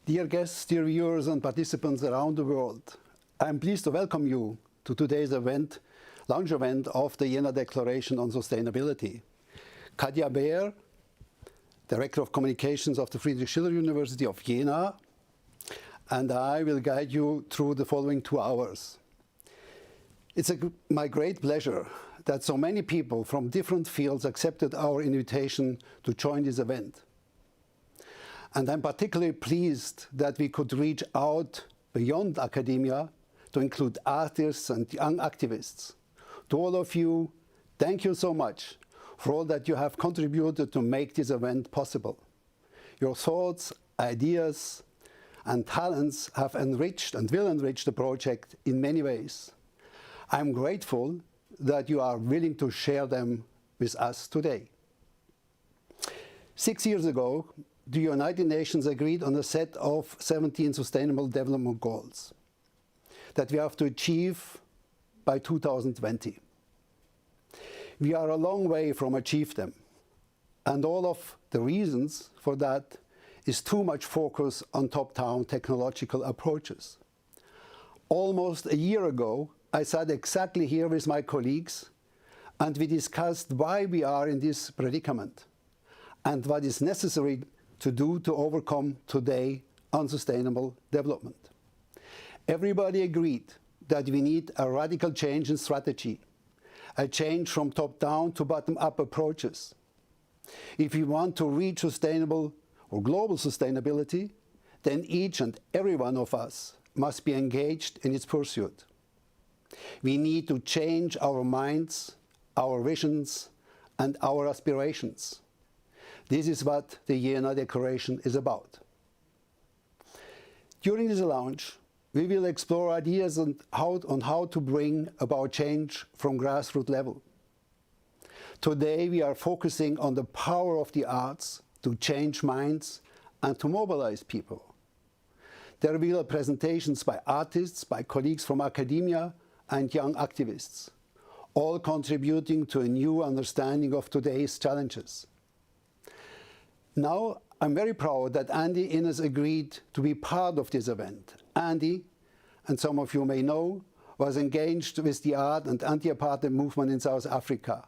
Dear guests, dear viewers and participants around the world, I'm pleased to welcome you to today's launch event of the Jena Declaration on Sustainability. Katja Beer, Director of Communications of the Friedrich Schiller University of Jena, and I will guide you through the following 2 hours. It's my great pleasure that so many people from different fields accepted our invitation to join this event. And I'm particularly pleased that we could reach out beyond academia to include artists and young activists. To all of you, thank you so much for all that you have contributed to make this event possible. Your thoughts, ideas, and talents have enriched and will enrich the project in many ways. I'm grateful that you are willing to share them with us today. 6 years ago, the United Nations agreed on a set of 17 Sustainable Development Goals that we have to achieve by 2020. We are a long way from achieving them, and all of the reasons for that is too much focus on top-down technological approaches. Almost a year ago, I sat exactly here with my colleagues, and we discussed why we are in this predicament and what is necessary to do to overcome today unsustainable development. Everybody agreed that we need a radical change in strategy, a change from top-down to bottom-up approaches. If we want to reach sustainable or global sustainability, then each and every one of us must be engaged in its pursuit. We need to change our minds, our visions, and our aspirations. This is what the Jena Declaration is about. During this launch, we will explore ideas on how to bring about change from grassroots level. Today, we are focusing on the power of the arts to change minds and to mobilize people. There will be presentations by artists, by colleagues from academia, and young activists, all contributing to a new understanding of today's challenges. Now, I'm very proud that Andy Innes agreed to be part of this event. Andy, and some of you may know, was engaged with the art and anti-apartheid movement in South Africa.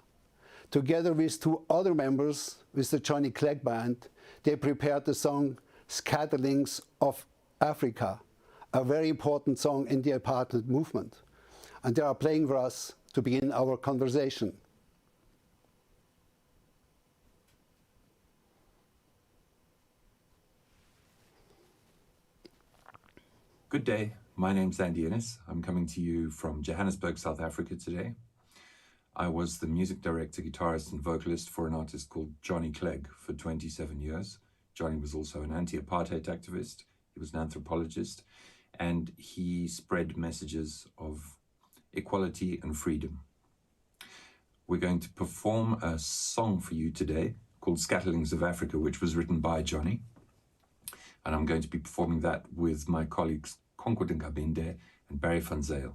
Together with 2 other members with the Johnny Clegg Band, they prepared the song Scatterlings of Africa, a very important song in the apartheid movement. And they are playing for us to begin our conversation. Good day, my name's Andy Innes. I'm coming to you from Johannesburg, South Africa today. I was the music director, guitarist and vocalist for an artist called Johnny Clegg for 27 years. Johnny was also an anti-apartheid activist, he was an anthropologist, and he spread messages of equality and freedom. We're going to perform a song for you today called Scatterlings of Africa, which was written by Johnny. And I'm going to be performing that with my colleagues Concord Ngabinde and Barry van Zyl.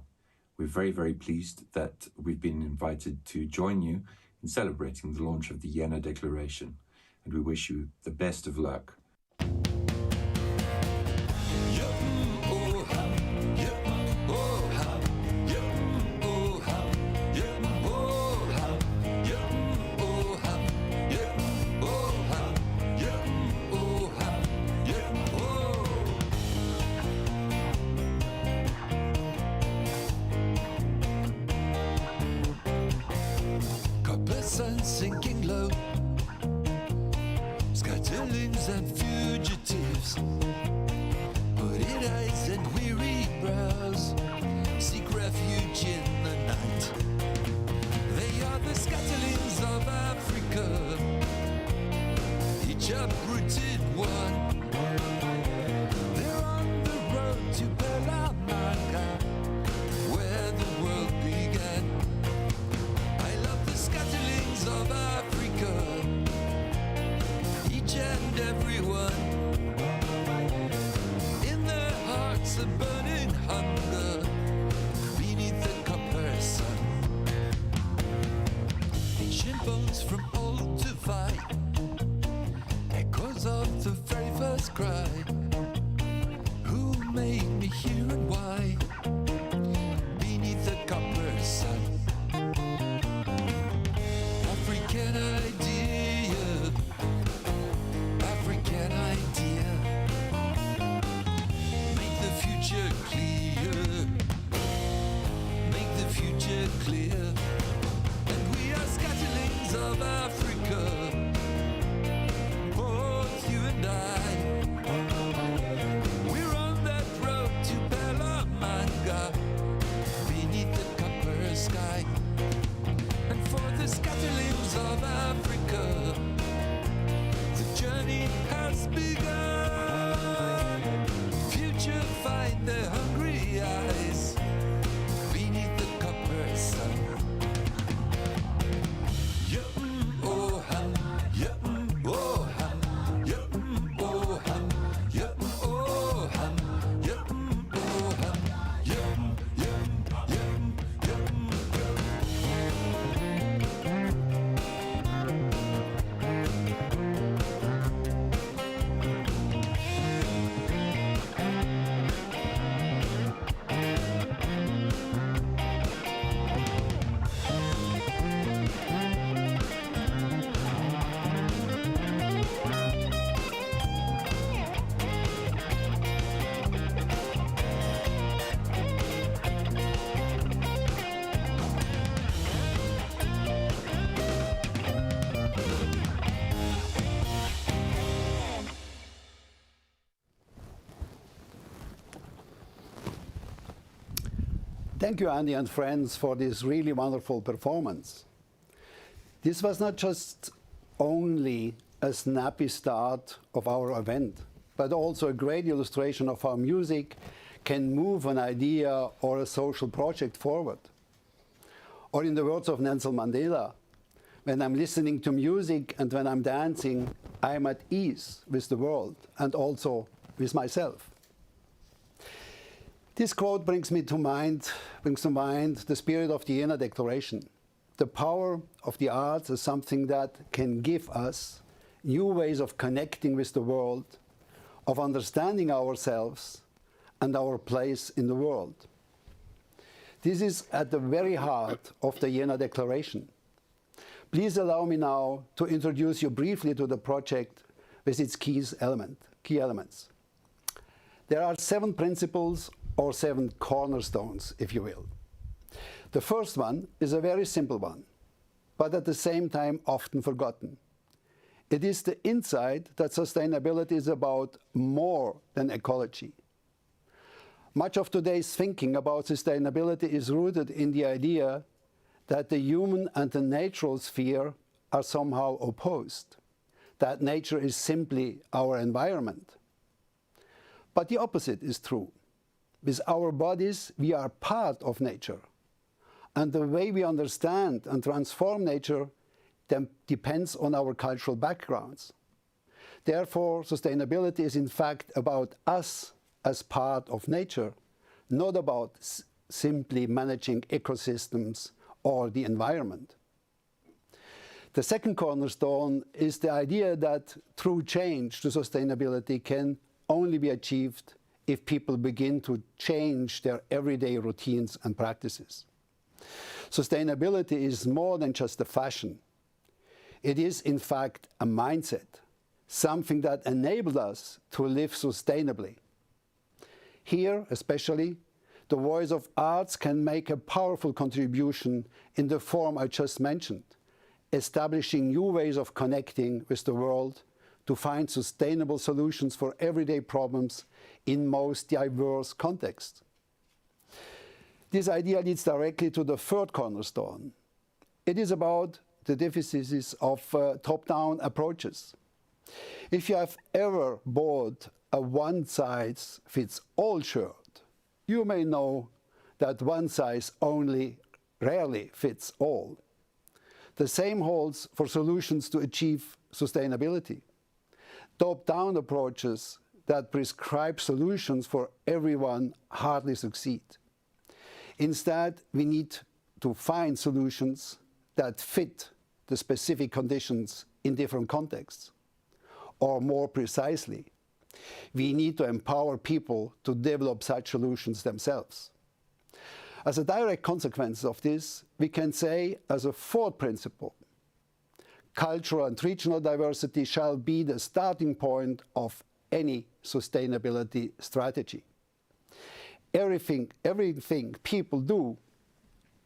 We're very, very pleased that we've been invited to join you in celebrating the launch of the Jena Declaration, and we wish you the best of luck. Sinking low, scatterlings and fugitives, hooded eyes and weary brows seek refuge in the night. They are the scatterlings of Africa, each uprooted one. They're on the road to Belamanga, where the world began. I love the scatterlings of Africa, each and every one. In their hearts a burning hunger beneath the copper sun. Ancient bones from old divide, echoes of the very first cry. Thank you, Andy and friends, for this really wonderful performance. This was not just only a snappy start of our event, but also a great illustration of how music can move an idea or a social project forward. Or in the words of Nelson Mandela, when I'm listening to music and when I'm dancing, I'm at ease with the world and also with myself. This quote brings to mind the spirit of the Jena Declaration. The power of the arts is something that can give us new ways of connecting with the world, of understanding ourselves and our place in the world. This is at the very heart of the Jena Declaration. Please allow me now to introduce you briefly to the project with its key elements. There are 7 principles or 7 cornerstones, if you will. The first one is a very simple one, but at the same time often forgotten. It is the insight that sustainability is about more than ecology. Much of today's thinking about sustainability is rooted in the idea that the human and the natural sphere are somehow opposed, that nature is simply our environment. But the opposite is true. With our bodies, we are part of nature. And the way we understand and transform nature depends on our cultural backgrounds. Therefore, sustainability is in fact about us as part of nature, not about simply managing ecosystems or the environment. The second cornerstone is the idea that true change to sustainability can only be achieved if people begin to change their everyday routines and practices. Sustainability is more than just a fashion. It is, in fact, a mindset, something that enables us to live sustainably. Here, especially, the voice of arts can make a powerful contribution in the form I just mentioned, establishing new ways of connecting with the world to find sustainable solutions for everyday problems in most diverse contexts. This idea leads directly to the third cornerstone. It is about the deficiencies of top-down approaches. If you have ever bought a one-size-fits-all shirt, you may know that one size only rarely fits all. The same holds for solutions to achieve sustainability. Top-down approaches that prescribe solutions for everyone hardly succeed. Instead, we need to find solutions that fit the specific conditions in different contexts. Or more precisely, we need to empower people to develop such solutions themselves. As a direct consequence of this, we can say, as a fourth principle, cultural and regional diversity shall be the starting point of any sustainability strategy. Everything people do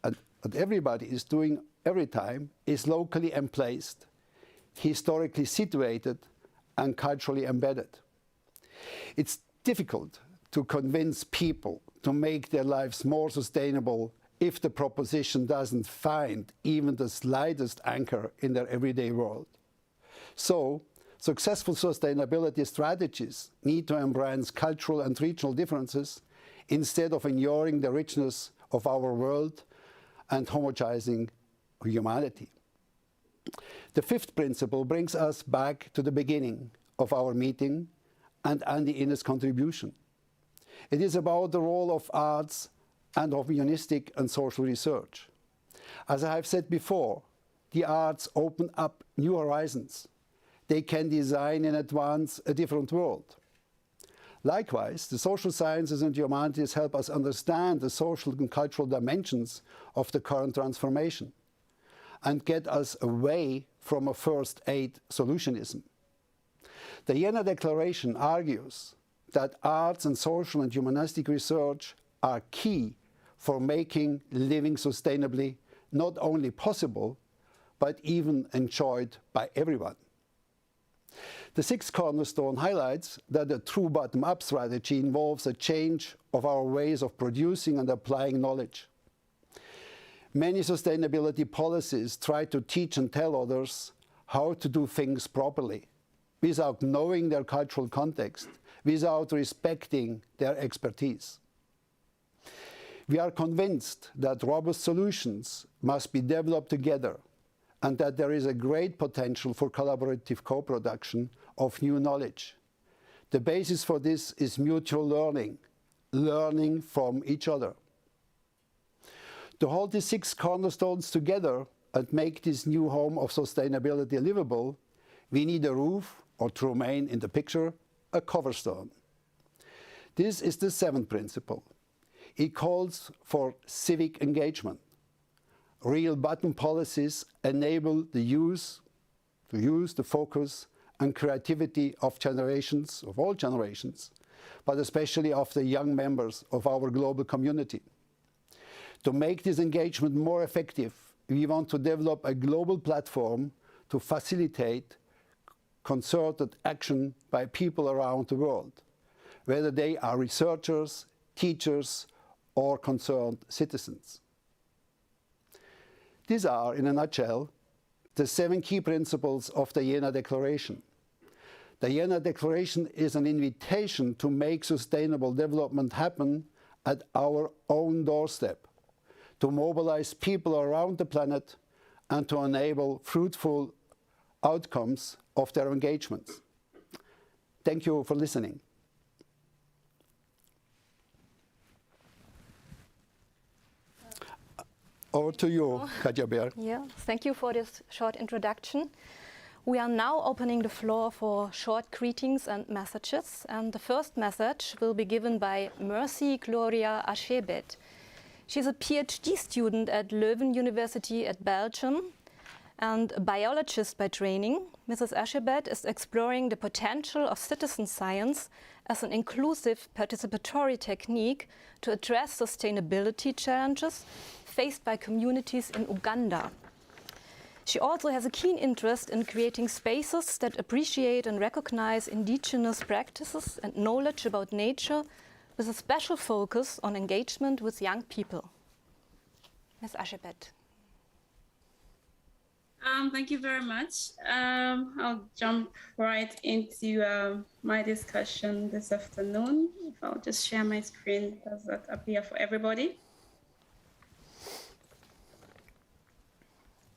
and everybody is doing every time is locally emplaced, historically situated, and culturally embedded. It's difficult to convince people to make their lives more sustainable if the proposition doesn't find even the slightest anchor in their everyday world. So, successful sustainability strategies need to embrace cultural and regional differences instead of ignoring the richness of our world and homogenizing humanity. The fifth principle brings us back to the beginning of our meeting and Andy Innes' contribution. It is about the role of arts and of humanistic and social research. As I have said before, the arts open up new horizons. They can design in advance a different world. Likewise, the social sciences and humanities help us understand the social and cultural dimensions of the current transformation and get us away from a first aid solutionism. The Jena Declaration argues that arts and social and humanistic research are key for making living sustainably not only possible, but even enjoyed by everyone. The sixth cornerstone highlights that a true bottom-up strategy involves a change of our ways of producing and applying knowledge. Many sustainability policies try to teach and tell others how to do things properly, without knowing their cultural context, without respecting their expertise. We are convinced that robust solutions must be developed together and that there is a great potential for collaborative co-production of new knowledge. The basis for this is mutual learning, learning from each other. To hold these six cornerstones together and make this new home of sustainability livable, we need a roof, or to remain in the picture, a coverstone. This is the seventh principle. It calls for civic engagement. Real bottom policies enable the use, the focus, and creativity of generations, of all generations, but especially of the young members of our global community. To make this engagement more effective, we want to develop a global platform to facilitate concerted action by people around the world, whether they are researchers, teachers, or concerned citizens. These are, in a nutshell, the 7 key principles of the Jena Declaration. The Jena Declaration is an invitation to make sustainable development happen at our own doorstep, to mobilize people around the planet and to enable fruitful outcomes of their engagements. Thank you for listening. Over to you, Katja Beer. Yeah, thank you for this short introduction. We are now opening the floor for short greetings and messages. And the first message will be given by Mercy Gloria Achebet. She's a PhD student at Leuven University at Belgium and a biologist by training. Mrs. Achebet is exploring the potential of citizen science as an inclusive participatory technique to address sustainability challenges faced by communities in Uganda. She also has a keen interest in creating spaces that appreciate and recognize indigenous practices and knowledge about nature, with a special focus on engagement with young people. Ms. Achebet. Thank you very much. I'll jump right into my discussion this afternoon. If I'll just share my screen, does that appear for everybody?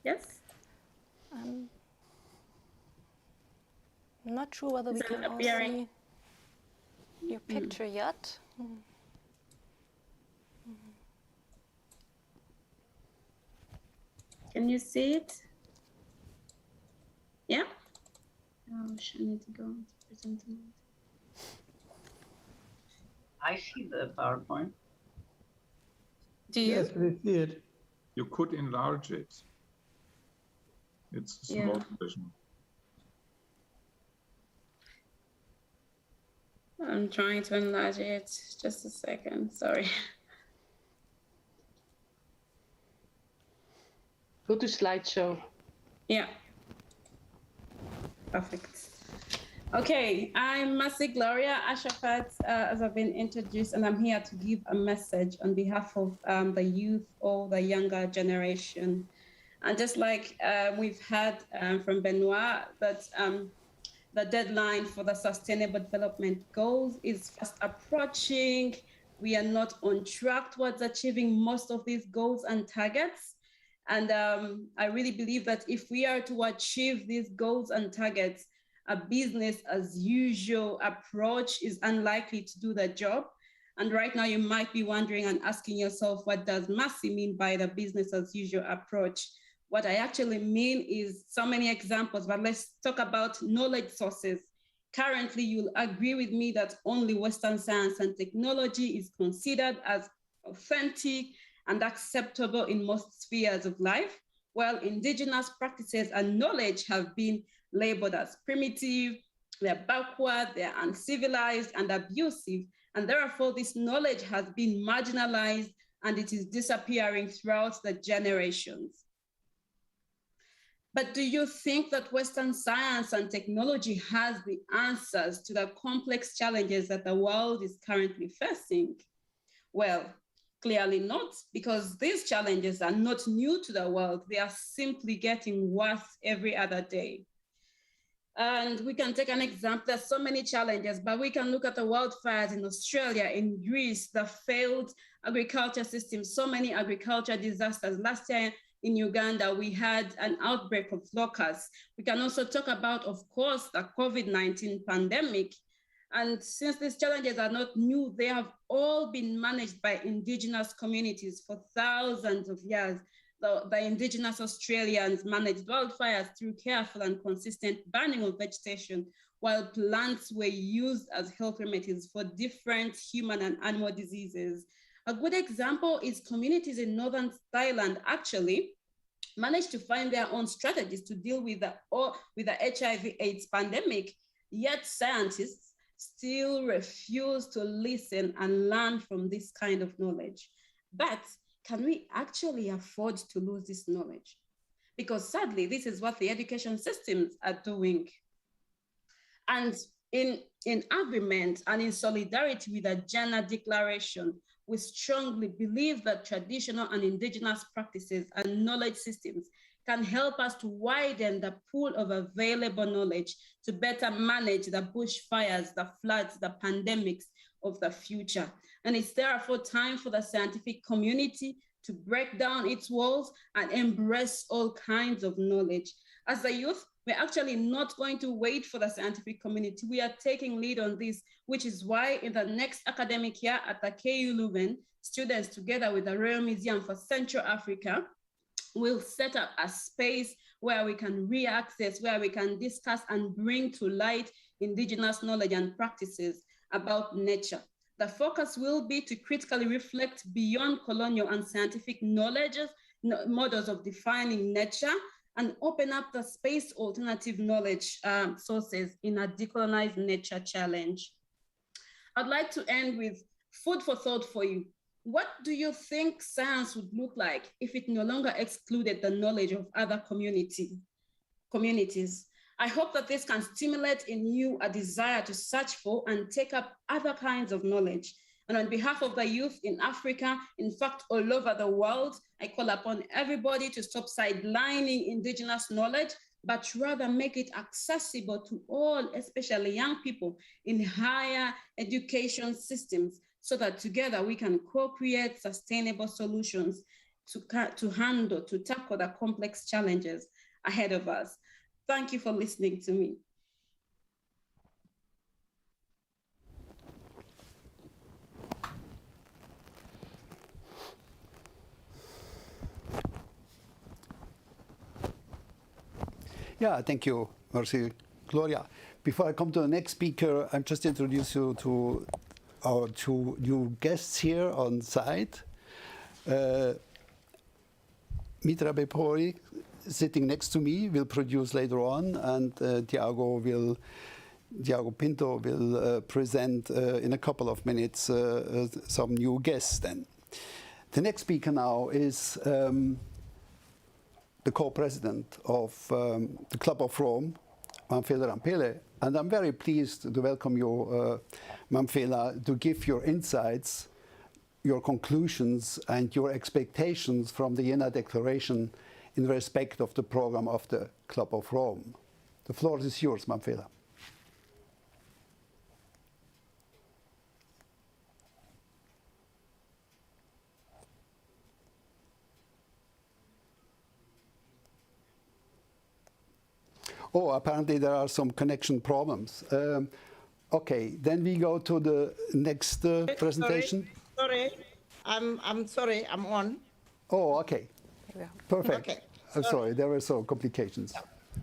Yes? I'm not sure whether we Is can that all appearing? see your picture yet. Can you see it? Yeah? Oh, I need to go to present mode. I see the PowerPoint. Do you? Yes, we see it. You could enlarge it. It's a small version. I'm trying to enlarge it. Just a second, sorry. Go to slideshow. Yeah. Perfect. Okay, I'm Mercy Gloria Achebet, as I've been introduced, and I'm here to give a message on behalf of the youth or the younger generation. And just like we've heard from Benoit, that the deadline for the Sustainable Development Goals is fast approaching. We are not on track towards achieving most of these goals and targets. And I really believe that if we are to achieve these goals and targets, a business as usual approach is unlikely to do the job. And right now you might be wondering and asking yourself, what does Mercy mean by the business as usual approach? What I actually mean is so many examples, but let's talk about knowledge sources. Currently, you'll agree with me that only Western science and technology is considered as authentic and acceptable in most spheres of life, while indigenous practices and knowledge have been labeled as primitive, they're backward, they're uncivilized and abusive, and therefore this knowledge has been marginalized and it is disappearing throughout the generations. But do you think that Western science and technology has the answers to the complex challenges that the world is currently facing? Well, clearly not, because these challenges are not new to the world. They are simply getting worse every other day. And we can take an example. There's so many challenges, but we can look at the wildfires in Australia, in Greece, the failed agriculture system, so many agriculture disasters. Last year in Uganda, we had an outbreak of locusts. We can also talk about, of course, the COVID-19 pandemic. And since these challenges are not new, they have all been managed by indigenous communities for thousands of years. The indigenous Australians managed wildfires through careful and consistent burning of vegetation, while plants were used as health remedies for different human and animal diseases. A good example is communities in Northern Thailand actually managed to find their own strategies to deal with the HIV/AIDS pandemic, yet scientists still refuse to listen and learn from this kind of knowledge. But can we actually afford to lose this knowledge? Because sadly, this is what the education systems are doing. And in agreement and in solidarity with the Jena Declaration, we strongly believe that traditional and indigenous practices and knowledge systems can help us to widen the pool of available knowledge to better manage the bushfires, the floods, the pandemics of the future. And it's therefore time for the scientific community to break down its walls and embrace all kinds of knowledge. As a youth, we're actually not going to wait for the scientific community. We are taking lead on this, which is why in the next academic year at the KU Leuven, students together with the Royal Museum for Central Africa will set up a space where we can re-access, where we can discuss and bring to light indigenous knowledge and practices about nature. The focus will be to critically reflect beyond colonial and scientific knowledges, models of defining nature, and open up the space alternative knowledge sources in a decolonized nature challenge. I'd like to end with food for thought for you. What do you think science would look like if it no longer excluded the knowledge of other communities? I hope that this can stimulate in you a desire to search for and take up other kinds of knowledge. And on behalf of the youth in Africa, in fact, all over the world, I call upon everybody to stop sidelining indigenous knowledge, but rather make it accessible to all, especially young people in higher education systems, so that together we can co-create sustainable solutions to tackle the complex challenges ahead of us. Thank you for listening to me. Yeah, thank you, Mercy Gloria. Before I come to the next speaker, I'm just introduce you to our two new guests here on site. Mitra Beppori, sitting next to me, will produce later on, and Tiago Pinto will present in a couple of minutes some new guests then. The next speaker now is the co-president of the Club of Rome, Manfela Rampele, and I'm very pleased to welcome you, Manfela, to give your insights, your conclusions, and your expectations from the Jena Declaration in respect of the program of the Club of Rome. The floor is yours, Manfela. Oh, apparently there are some connection problems. Okay, then we go to the next presentation. Sorry, I'm sorry, I'm on. Oh, okay. Perfect. Okay. I'm sorry, there were some complications.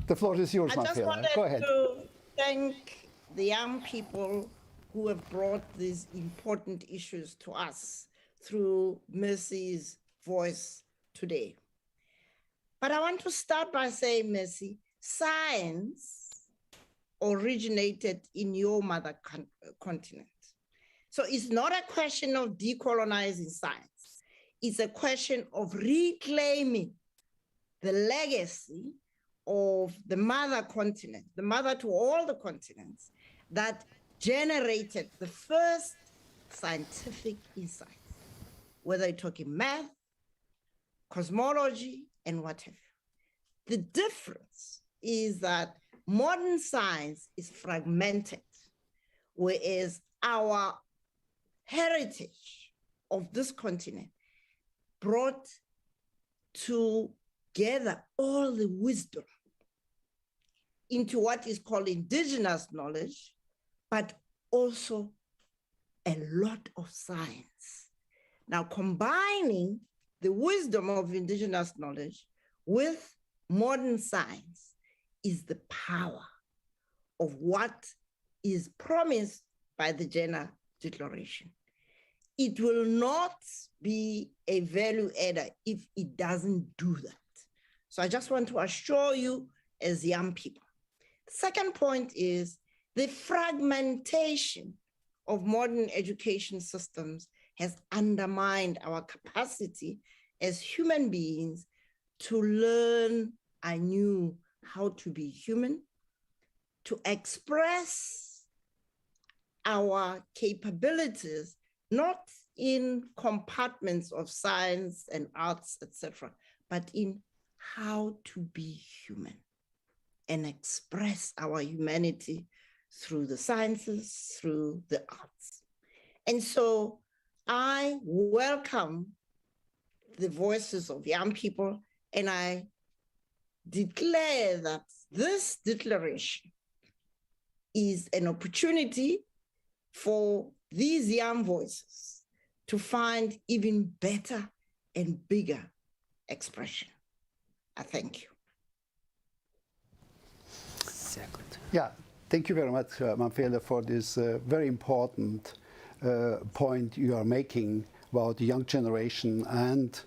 The floor is yours, Manfela. I just wanted Go ahead. to thank the young people who have brought these important issues to us through Mercy's voice today. But I want to start by saying, Mercy, science originated in your mother continent. So it's not a question of decolonizing science. It's a question of reclaiming the legacy of the mother continent, the mother to all the continents, that generated the first scientific insights, whether you're talking math, cosmology, and what have you. The difference is that modern science is fragmented, whereas our heritage of this continent brought together all the wisdom into what is called indigenous knowledge, but also a lot of science. Now, combining the wisdom of indigenous knowledge with modern science is the power of what is promised by the Jena Declaration. It will not be a value adder if it doesn't do that. So I just want to assure you as young people. Second point is the fragmentation of modern education systems has undermined our capacity as human beings to learn anew how to be human, to express our capabilities, not in compartments of science and arts, etc., but in how to be human and express our humanity through the sciences, through the arts. And so I welcome the voices of young people, and I declare that this declaration is an opportunity for these young voices to find even better and bigger expression. I thank you. Yeah, thank you very much, Manfreda, for this very important point you are making about the young generation and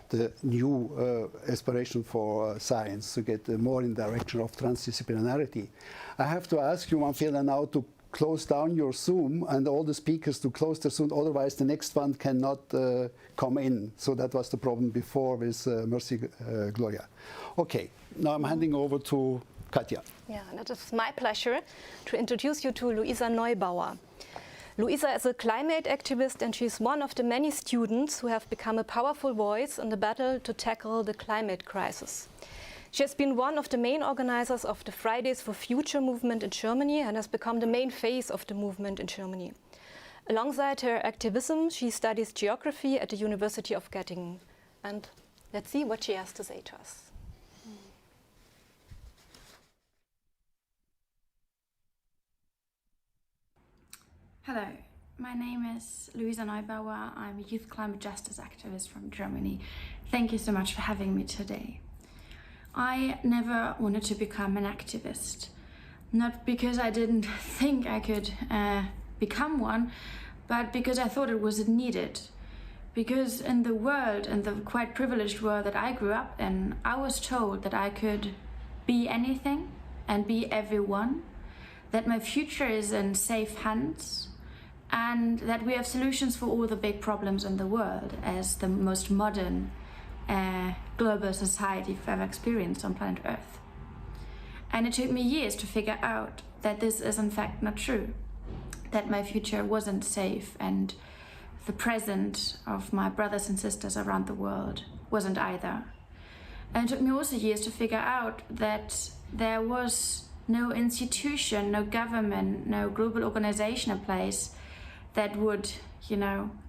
the new aspiration for science to get more in the direction of transdisciplinarity. I have to ask you, Manfreda, now to close down your Zoom and all the speakers to close their Zoom, otherwise the next one cannot come in. So that was the problem before with Mercy Gloria. Okay, now I'm handing over to Katja. Yeah, and it is my pleasure to introduce you to Luisa Neubauer. Luisa is a climate activist, and she's one of the many students who have become a powerful voice in the battle to tackle the climate crisis. She has been one of the main organizers of the Fridays for Future movement in Germany and has become the main face of the movement in Germany. Alongside her activism, she studies geography at the University of Göttingen. And let's see what she has to say to us. Hello, my name is Luisa Neubauer. I'm a youth climate justice activist from Germany. Thank you so much for having me today. I never wanted to become an activist, not because I didn't think I could become one, but because I thought it was needed. Because in the world, in the quite privileged world that I grew up in, I was told that I could be anything and be everyone, that my future is in safe hands, and that we have solutions for all the big problems in the world as the most modern global society we've ever experienced on planet Earth. And it took me years to figure out that this is in fact not true, that my future wasn't safe and the present of my brothers and sisters around the world wasn't either. And it took me also years to figure out that there was no institution, no government, no global organization in place that would,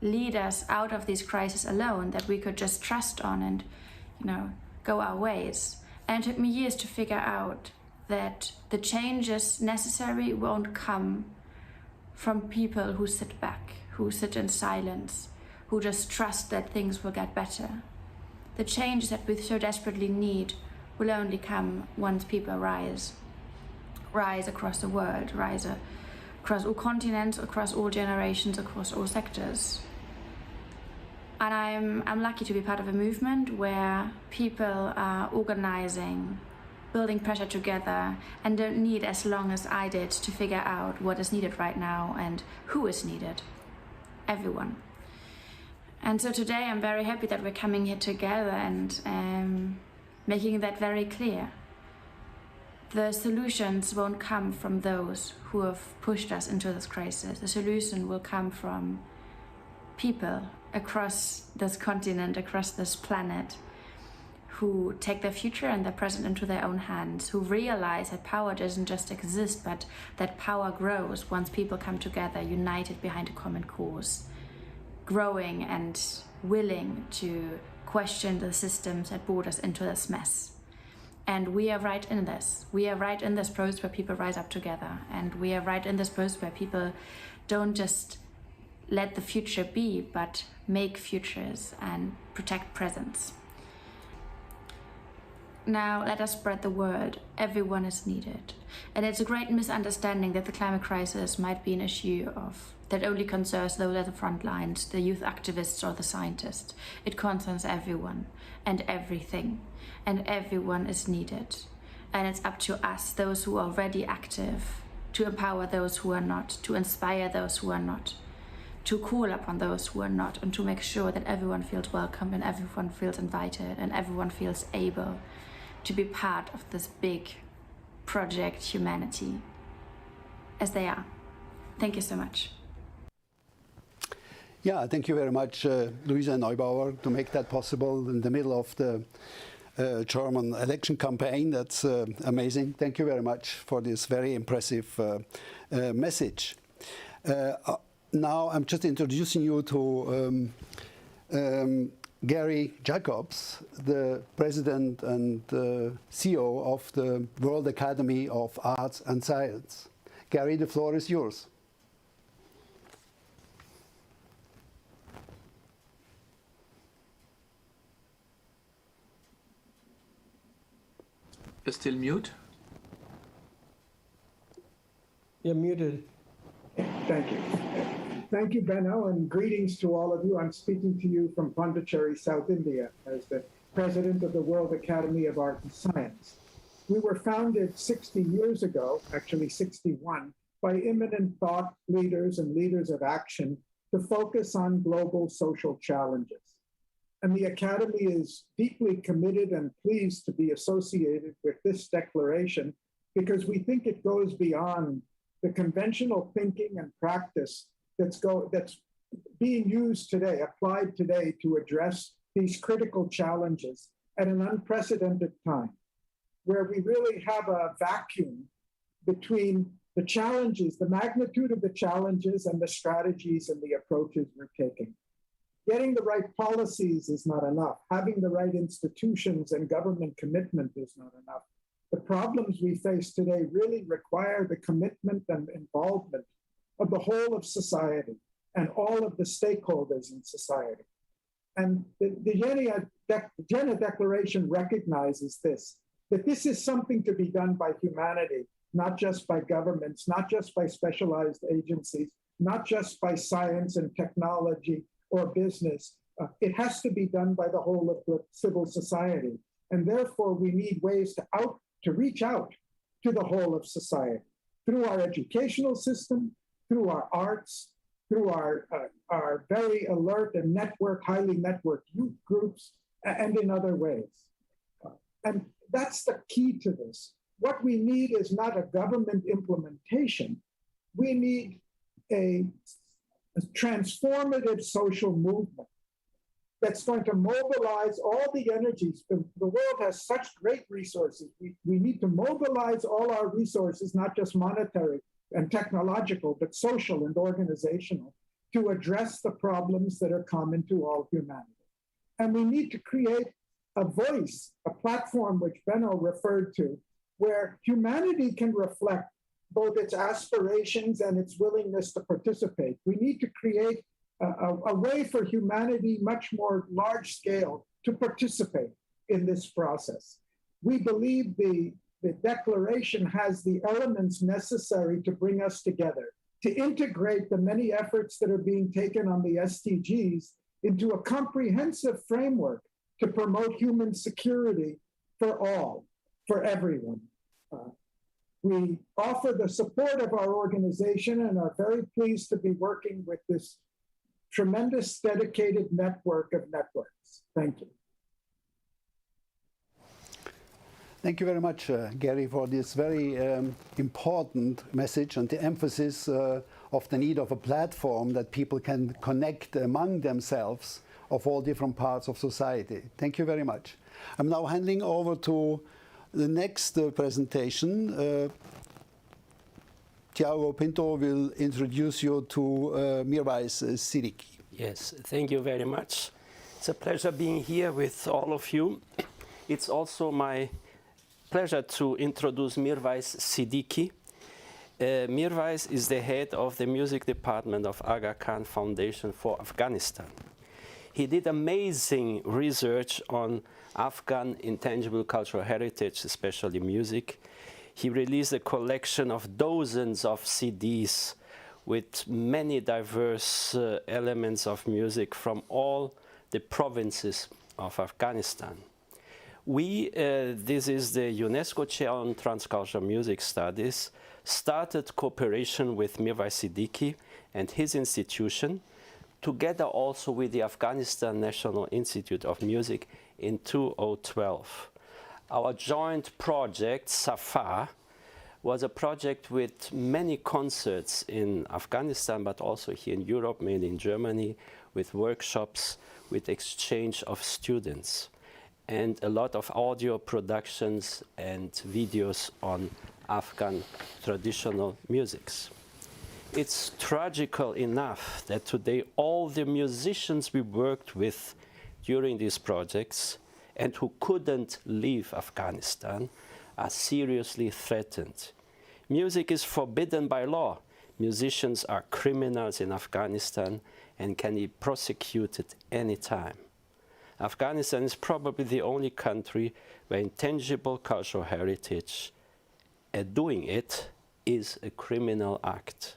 lead us out of this crisis alone, that we could just trust on and, go our ways. And it took me years to figure out that the changes necessary won't come from people who sit back, who sit in silence, who just trust that things will get better. The change that we so desperately need will only come once people rise across the world, rise across all continents, across all generations, across all sectors. And I'm lucky to be part of a movement where people are organizing, building pressure together, and don't need as long as I did to figure out what is needed right now and who is needed. Everyone. And so today I'm very happy that we're coming here together and making that very clear. the solutions won't come from those who have pushed us into this crisis. The solution will come from people across this continent, across this planet, who take their future and their present into their own hands, who realize that power doesn't just exist, but that power grows once people come together, united behind a common cause, growing and willing to question the systems that brought us into this mess. And we are right in this. We are right in this process where people rise up together. And we are right in this process where people don't just let the future be, but make futures and protect presents. Now let us spread the word. Everyone is needed. And it's a great misunderstanding that the climate crisis might be an issue that only concerns those at the front lines, the youth activists or the scientists. It concerns everyone and everything, and everyone is needed. And it's up to us, those who are already active, to empower those who are not, to inspire those who are not, to call upon those who are not, and to make sure that everyone feels welcome and everyone feels invited and everyone feels able to be part of this big project humanity as they are. Thank you so much. Yeah, thank you very much, Luisa Neubauer, to make that possible in the middle of the German election campaign. That's amazing. Thank you very much for this very impressive message. Now I'm just introducing you to Gary Jacobs, the president and CEO of the World Academy of Arts and Science. Gary, the floor is yours. You're still mute? You're muted. Thank you. Thank you, Benno, and greetings to all of you. I'm speaking to you from Pondicherry, South India, as the president of the World Academy of Art and Science. We were founded 60 years ago, actually 61, by eminent thought leaders and leaders of action to focus on global social challenges. And the Academy is deeply committed and pleased to be associated with this declaration because we think it goes beyond the conventional thinking and practice that's being used today, applied today to address these critical challenges at an unprecedented time, where we really have a vacuum between the challenges, the magnitude of the challenges and the strategies and the approaches we're taking. Getting the right policies is not enough. Having the right institutions and government commitment is not enough. The problems we face today really require the commitment and involvement of the whole of society and all of the stakeholders in society. And the Jena Declaration recognizes this, that this is something to be done by humanity, not just by governments, not just by specialized agencies, not just by science and technology or business. It has to be done by the whole of the civil society. And therefore, we need ways to reach out to the whole of society through our educational system, through our arts, through our very alert and highly networked youth groups, and in other ways. And that's the key to this. What we need is not a government implementation. We need a transformative social movement that's going to mobilize all the energies. The world has such great resources. We need to mobilize all our resources, not just monetary and technological, but social and organizational, to address the problems that are common to all humanity. And we need to create a voice, a platform which Benno referred to, where humanity can reflect both its aspirations and its willingness to participate. We need to create a way for humanity much more large scale to participate in this process. We believe the declaration has the elements necessary to bring us together, to integrate the many efforts that are being taken on the SDGs into a comprehensive framework to promote human security for all, for everyone. We offer the support of our organization and are very pleased to be working with this tremendous dedicated network of networks. Thank you. Thank you very much, Gary, for this very important message and the emphasis of the need of a platform that people can connect among themselves of all different parts of society. Thank you very much. I'm now handing over to the next presentation. Tiago Pinto will introduce you to Mirwais Siddiqui. Yes, thank you very much. It's a pleasure being here with all of you. It's also my pleasure to introduce Mirwais Siddiqui. Mirwais is the head of the music department of Aga Khan Foundation for Afghanistan. He did amazing research on Afghan intangible cultural heritage, especially music. He released a collection of dozens of CDs with many diverse elements of music from all the provinces of Afghanistan. This is the UNESCO Chair on Transcultural Music Studies, started cooperation with Mirwais Siddiqui and his institution, together also with the Afghanistan National Institute of Music in 2012. Our joint project, SAFA, was a project with many concerts in Afghanistan, but also here in Europe, mainly in Germany, with workshops, with exchange of students, and a lot of audio productions and videos on Afghan traditional musics. It's tragical enough that today all the musicians we worked with during these projects and who couldn't leave Afghanistan are seriously threatened. Music is forbidden by law. Musicians are criminals in Afghanistan and can be prosecuted anytime. Afghanistan is probably the only country where intangible cultural heritage, doing it, is a criminal act.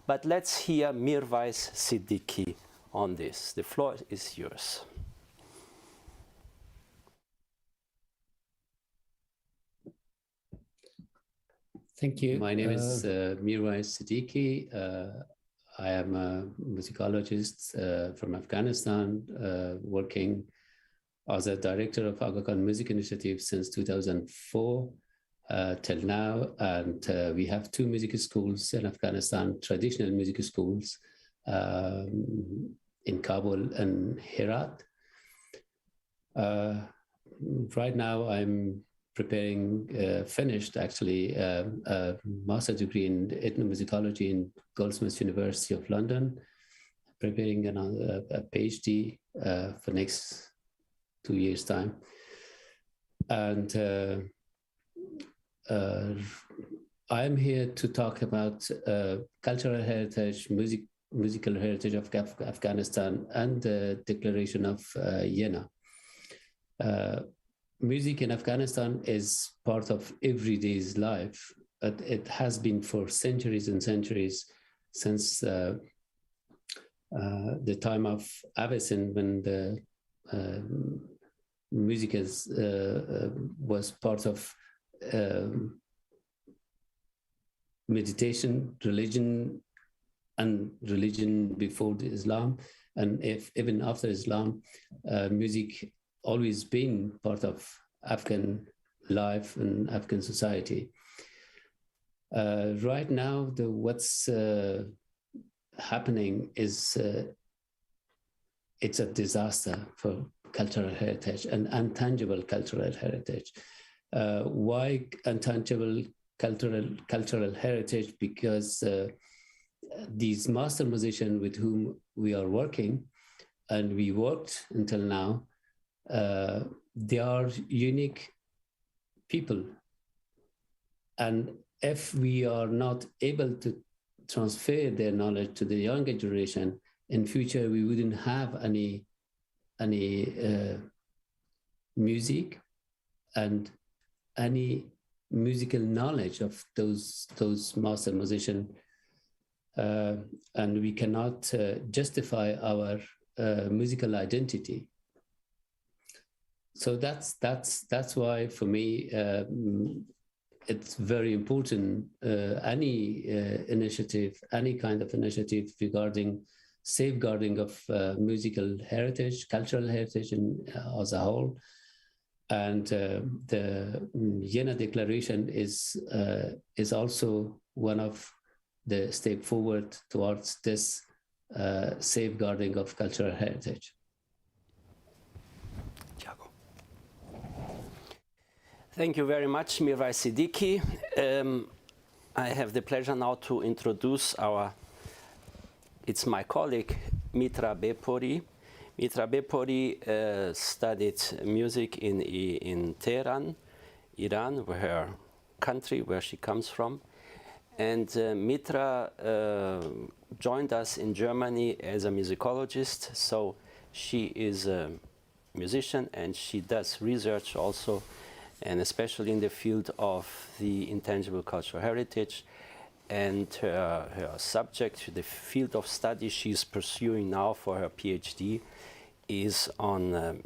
But let's hear Mirwais Siddiqui on this. The floor is yours. Thank you. My name is Mirwais Siddiqui. I am a musicologist from Afghanistan, working as a director of Aga Khan Music Initiative since 2004 till now. And we have 2 music schools in Afghanistan, traditional music schools in Kabul and Herat. Right now I'm finished actually a master's degree in ethnomusicology in Goldsmiths University of London, preparing a PhD for next 2 years' time. And I'm here to talk about cultural heritage, musical heritage of Afghanistan and the Declaration of Jena. Music in Afghanistan is part of everyday's life. It has been for centuries and centuries, since the time of Avicen, when the music was part of meditation, religion, and religion before the Islam, and even after Islam, music always been part of Afghan life and Afghan society. Right now, what's happening is it's a disaster for cultural heritage and intangible cultural heritage. Why intangible cultural heritage? Because these master musicians with whom we are working, and we worked until now, they are unique people. And if we are not able to transfer their knowledge to the younger generation, in future we wouldn't have any music and any musical knowledge of those master musicians, and we cannot justify our musical identity. So that's why, for me, it's very important. Any initiative, any kind of initiative regarding safeguarding of musical heritage, cultural heritage as a whole, And the Jena Declaration is also one of the step forward towards this safeguarding of cultural heritage. Thank you very much, Mira Siddiqui. I have the pleasure now to introduce it's my colleague, Mitra Beppori. Mitra Beppori studied music in Tehran, Iran, her country, where she comes from. And Mitra joined us in Germany as a musicologist, so she is a musician and she does research also, and especially in the field of the intangible cultural heritage. And her subject, the field of study she's pursuing now for her PhD, is on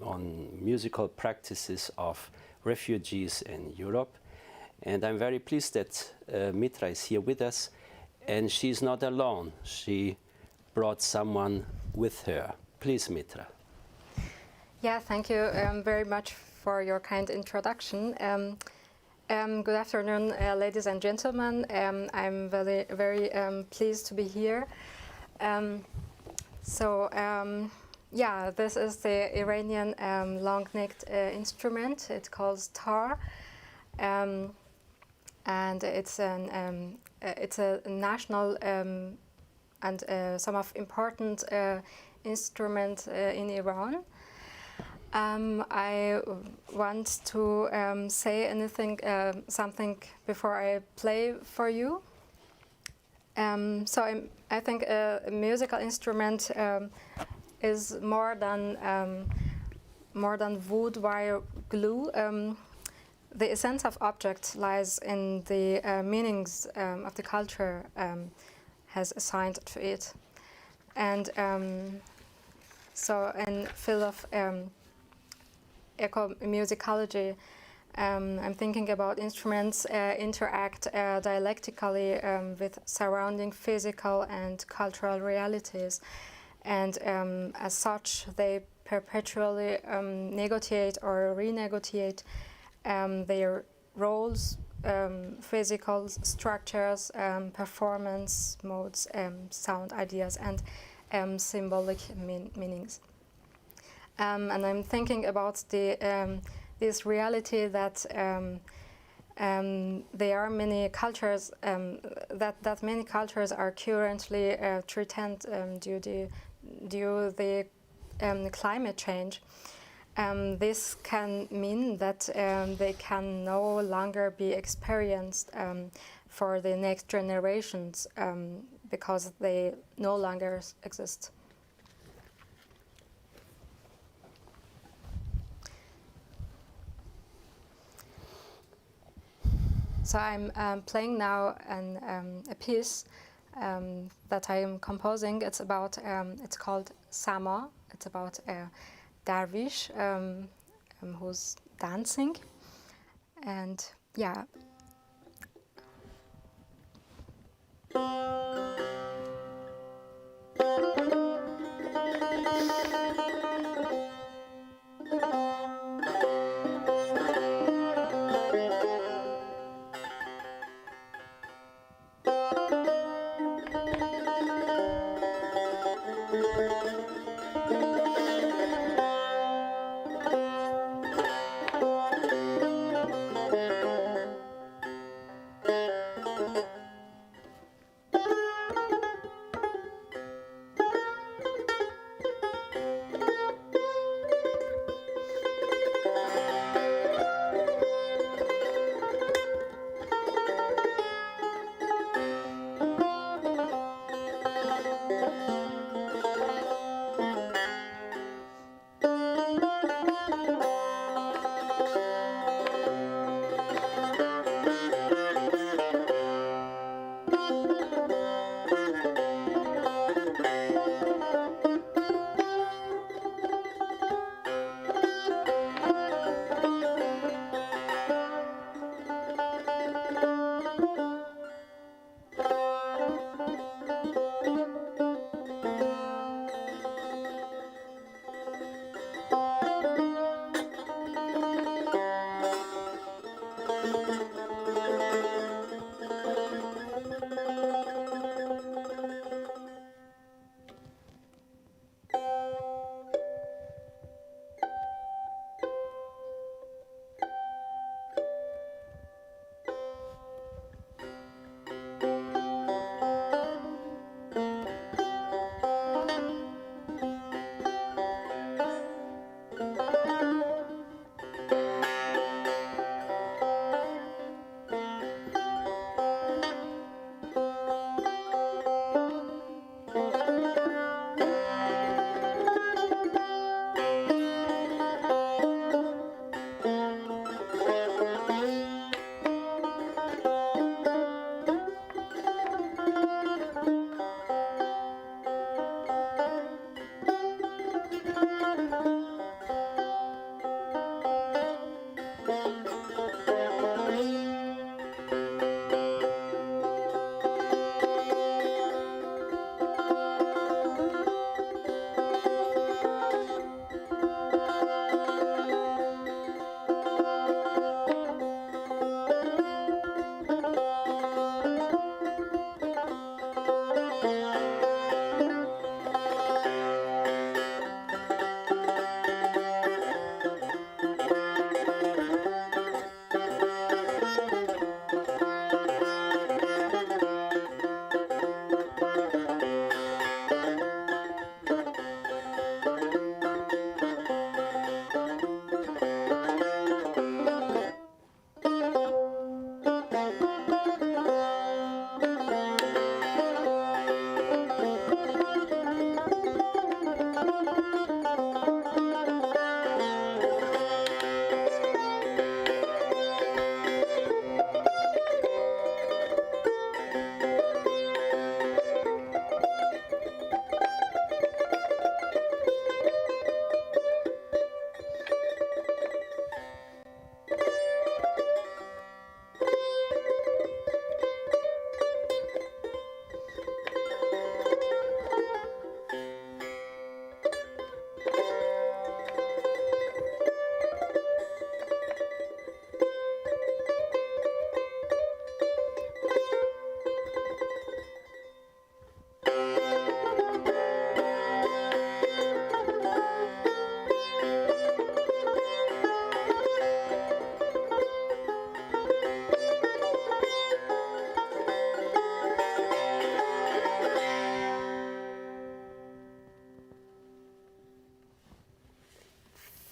musical practices of refugees in Europe. And I'm very pleased that Mitra is here with us, and she's not alone. She brought someone with her. Please, Mitra. Yeah, thank you very much for your kind introduction. Good afternoon, ladies and gentlemen. I'm very pleased to be here. Yeah, this is the Iranian long-necked instrument. It's called tar, and it's a national and some of important instrument in Iran. I want to say something before I play for you. I think a musical instrument is more than wood, wire, glue. The essence of object lies in the meanings of the culture has assigned to it, and in field of ecomusicology, I'm thinking about instruments interact dialectically with surrounding physical and cultural realities, and as such they perpetually negotiate or renegotiate their roles, physical structures, performance modes, sound ideas, and symbolic meanings. And I'm thinking about this reality that there are many cultures that many cultures are currently threatened due the climate change. This can mean that they can no longer be experienced for the next generations because they no longer exist. So I'm playing now a piece that I am composing. It's about it's called Sama. It's about a dervish who's dancing, and yeah.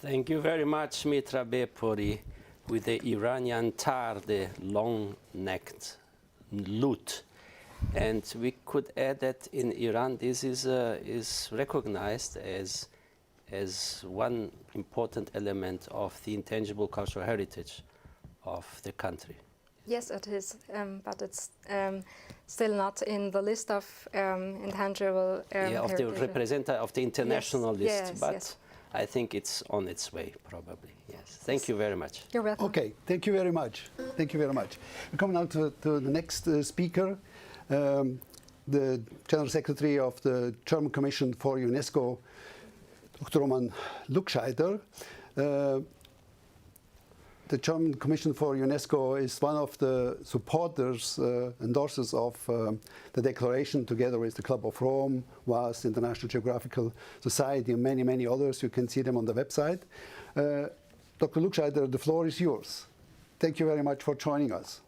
Thank you very much, Mitra Beppori, with the Iranian tar, the long-necked lute. And we could add that in Iran, this is recognized as one important element of the intangible cultural heritage of the country. Yes, it is, but it's still not in the list of intangible of the representative of the international list, yes, but yes. I think it's on its way, probably. Yes. Thank you very much. You're welcome. Okay, thank you very much. Thank you very much. We come now to the next speaker, the General Secretary of the German Commission for UNESCO, Dr. Roman Scheider. The German Commission for UNESCO is one of the supporters, endorsers of the Declaration, together with the Club of Rome, WAS, International Geographical Society, and many, many others. You can see them on the website. Dr. Scheider, the floor is yours. Thank you very much for joining us.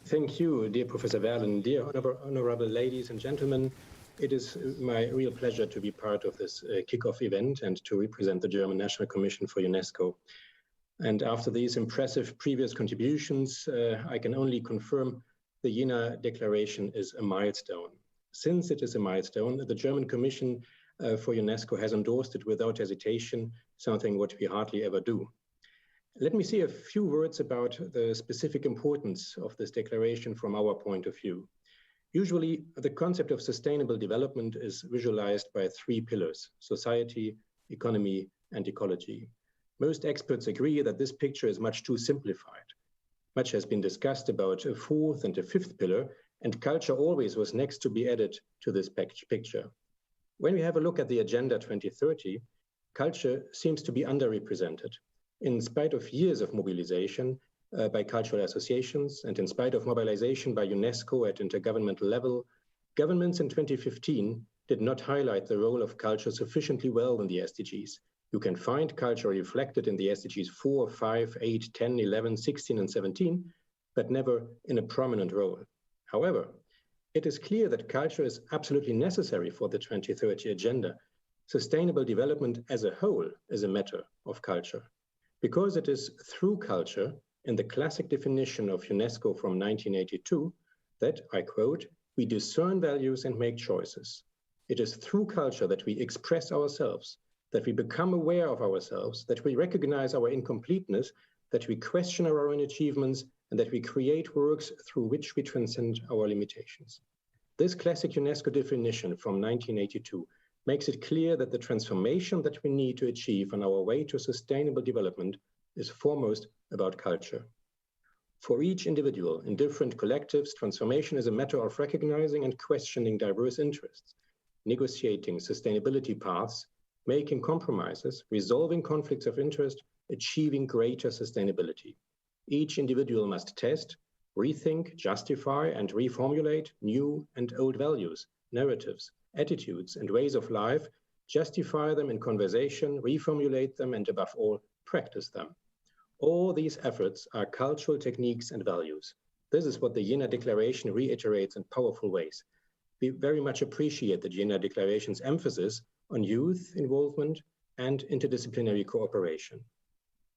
Thank you, dear Professor Verlin, dear honorable ladies and gentlemen. It is my real pleasure to be part of this kickoff event and to represent the German National Commission for UNESCO. And after these impressive previous contributions, I can only confirm the Jena Declaration is a milestone. Since it is a milestone, the German Commission for UNESCO has endorsed it without hesitation, something what we hardly ever do. Let me say a few words about the specific importance of this declaration from our point of view. Usually, the concept of sustainable development is visualized by three pillars: society, economy, and ecology. Most experts agree that this picture is much too simplified. Much has been discussed about a fourth and a fifth pillar, and culture always was next to be added to this picture. When we have a look at the Agenda 2030, culture seems to be underrepresented. In spite of years of mobilization by cultural associations, and in spite of mobilization by UNESCO at intergovernmental level, governments in 2015 did not highlight the role of culture sufficiently well in the SDGs. You can find culture reflected in the SDGs 4, 5, 8, 10, 11, 16, and 17, but never in a prominent role. However, it is clear that culture is absolutely necessary for the 2030 agenda. Sustainable development as a whole is a matter of culture, because it is through culture, in the classic definition of UNESCO from 1982, that, I quote, we discern values and make choices. It is through culture that we express ourselves, that we become aware of ourselves, that we recognize our incompleteness, that we question our own achievements, and that we create works through which we transcend our limitations. This classic UNESCO definition from 1982 makes it clear that the transformation that we need to achieve on our way to sustainable development is foremost about culture. For each individual in different collectives, transformation is a matter of recognizing and questioning diverse interests, negotiating sustainability paths, making compromises, resolving conflicts of interest, achieving greater sustainability. Each individual must test, rethink, justify, and reformulate new and old values, narratives, attitudes, and ways of life, justify them in conversation, reformulate them, and above all, practice them. All these efforts are cultural techniques and values. This is what the Jena Declaration reiterates in powerful ways. We very much appreciate the Jena Declaration's emphasis on youth involvement and interdisciplinary cooperation.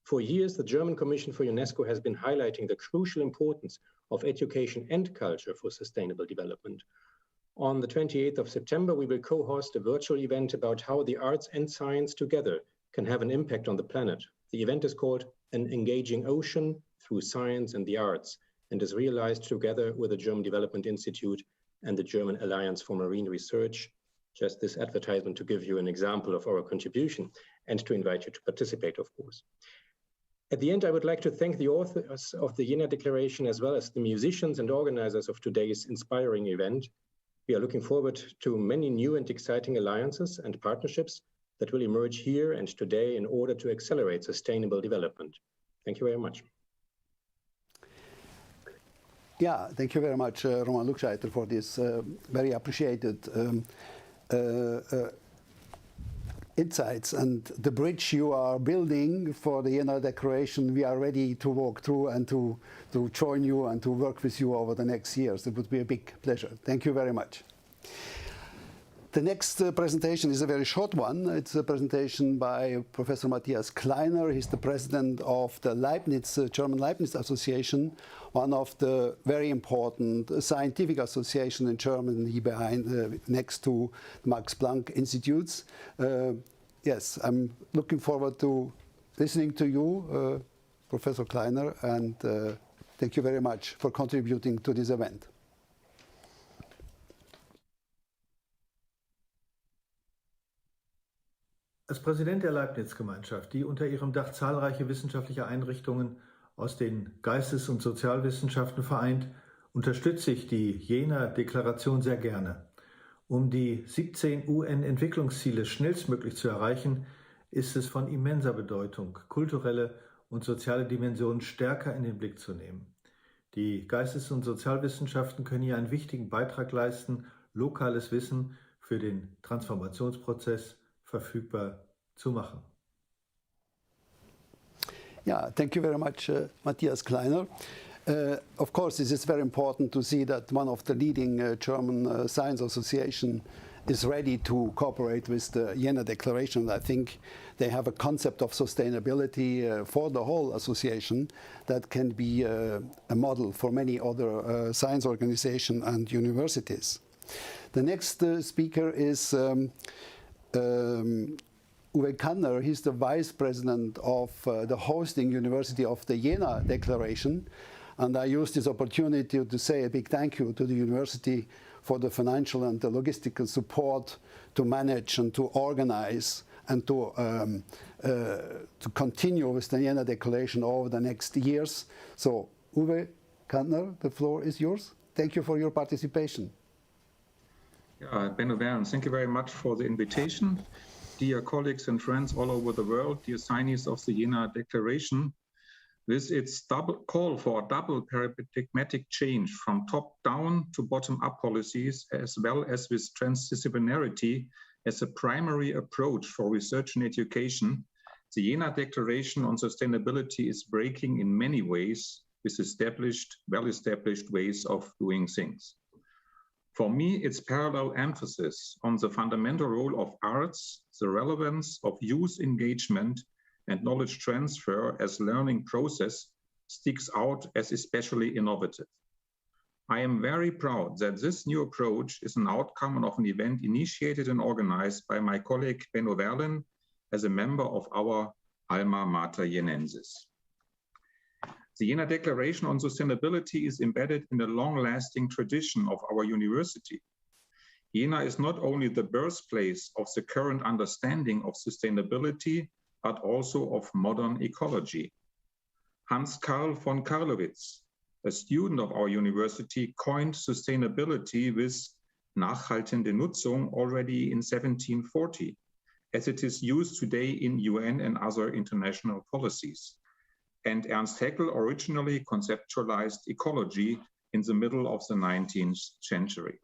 For years, the German Commission for UNESCO has been highlighting the crucial importance of education and culture for sustainable development. On the 28th of September, we will co-host a virtual event about how the arts and science together can have an impact on the planet. The event is called An Engaging Ocean Through Science and the Arts, and is realized together with the German Development Institute and the German Alliance for Marine Research. Just this advertisement to give you an example of our contribution and to invite you to participate, of course. At the end, I would like to thank the authors of the Jena Declaration as well as the musicians and organizers of today's inspiring event. We are looking forward to many new and exciting alliances and partnerships that will emerge here and today in order to accelerate sustainable development. Thank you very much. Yeah, thank you very much, Roman Scheider, for this very appreciated insights and the bridge you are building for the Jena Declaration. We are ready to walk through and to join you and to work with you over the next years. It would be a big pleasure. Thank you very much. The next presentation is a very short one. It's a presentation by Professor Matthias Kleiner. He's the president of the German Leibniz Association, one of the very important scientific associations in Germany next to Max Planck Institutes. Yes, I'm looking forward to listening to you, Professor Kleiner, and thank you very much for contributing to this event. Als Präsident der Leibniz-Gemeinschaft, die unter ihrem Dach zahlreiche wissenschaftliche Einrichtungen aus den Geistes- und Sozialwissenschaften vereint, unterstütze ich die Jena Deklaration sehr gerne. Um die 17 UN-Entwicklungsziele schnellstmöglich zu erreichen, ist es von immenser Bedeutung, kulturelle und soziale Dimensionen stärker in den Blick zu nehmen. Die Geistes- und Sozialwissenschaften können hier einen wichtigen Beitrag leisten, lokales Wissen für den Transformationsprozess verfügbar zu machen. Yeah, thank you very much, Matthias Kleiner. Of course, it is very important to see that one of the leading German science associations is ready to cooperate with the Jena Declaration. I think they have a concept of sustainability for the whole association that can be a model for many other science organizations and universities. The next speaker is Uwe Kanner. He's the vice president of the hosting university of the Jena Declaration. And I use this opportunity to say a big thank you to the university for the financial and the logistical support to manage and to organize and to continue with the Jena Declaration over the next years. So, Uwe Kanner, the floor is yours. Thank you for your participation. Yeah, Benno Werns, thank you very much for the invitation. Dear colleagues and friends all over the world, dear signees of the Jena Declaration, with its call for a double paradigmatic change from top-down to bottom-up policies, as well as with transdisciplinarity as a primary approach for research and education, the Jena Declaration on Sustainability is breaking in many ways with well-established ways of doing things. For me, its parallel emphasis on the fundamental role of arts, the relevance of youth engagement and knowledge transfer as learning process sticks out as especially innovative. I am very proud that this new approach is an outcome of an event initiated and organized by my colleague Benno Werlen as a member of our alma mater jenensis. The Jena Declaration on Sustainability is embedded in a long-lasting tradition of our university. Jena is not only the birthplace of the current understanding of sustainability, but also of modern ecology. Hans Karl von Karlowitz, a student of our university, coined sustainability with nachhaltende Nutzung already in 1740, as it is used today in UN and other international policies. And Ernst Haeckel originally conceptualized ecology in the middle of the 19th century.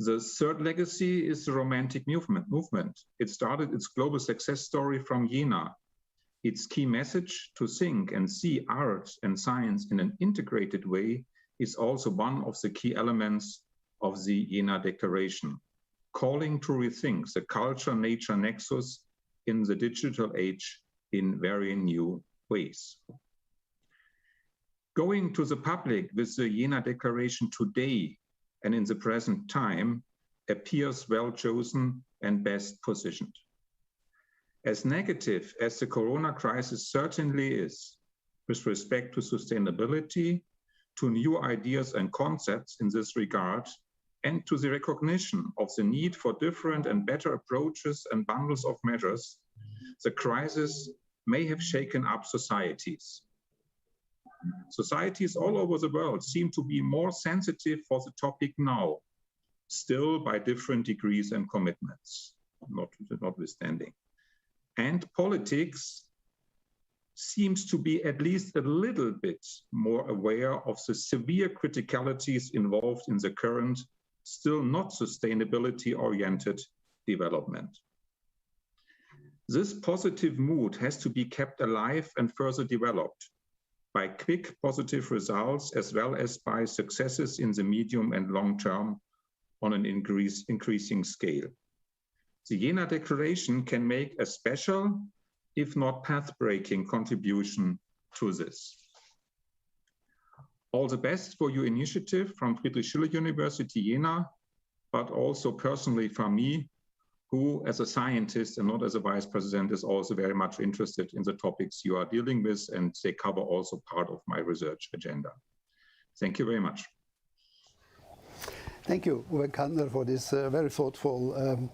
The third legacy is the Romantic movement. It started its global success story from Jena. Its key message, to think and see art and science in an integrated way, is also one of the key elements of the Jena Declaration, calling to rethink the culture-nature nexus in the digital age in very new ways. Going to the public with the Jena Declaration today and in the present time appears well chosen and best positioned. As negative as the corona crisis certainly is with respect to sustainability, to new ideas and concepts in this regard, and to the recognition of the need for different and better approaches and bundles of measures, the crisis may have shaken up societies. Societies all over the world seem to be more sensitive for the topic now, still by different degrees and commitments, notwithstanding. And politics seems to be at least a little bit more aware of the severe criticalities involved in the current, still not sustainability-oriented development. This positive mood has to be kept alive and further developed by quick positive results as well as by successes in the medium and long term on an increasing scale. The Jena Declaration can make a special, if not path-breaking, contribution to this. All the best for your initiative from Friedrich Schiller University Jena, but also personally for me, who as a scientist and not as a vice president is also very much interested in the topics you are dealing with, and they cover also part of my research agenda. Thank you very much. Thank you, Uwe Kantner, for this very thoughtful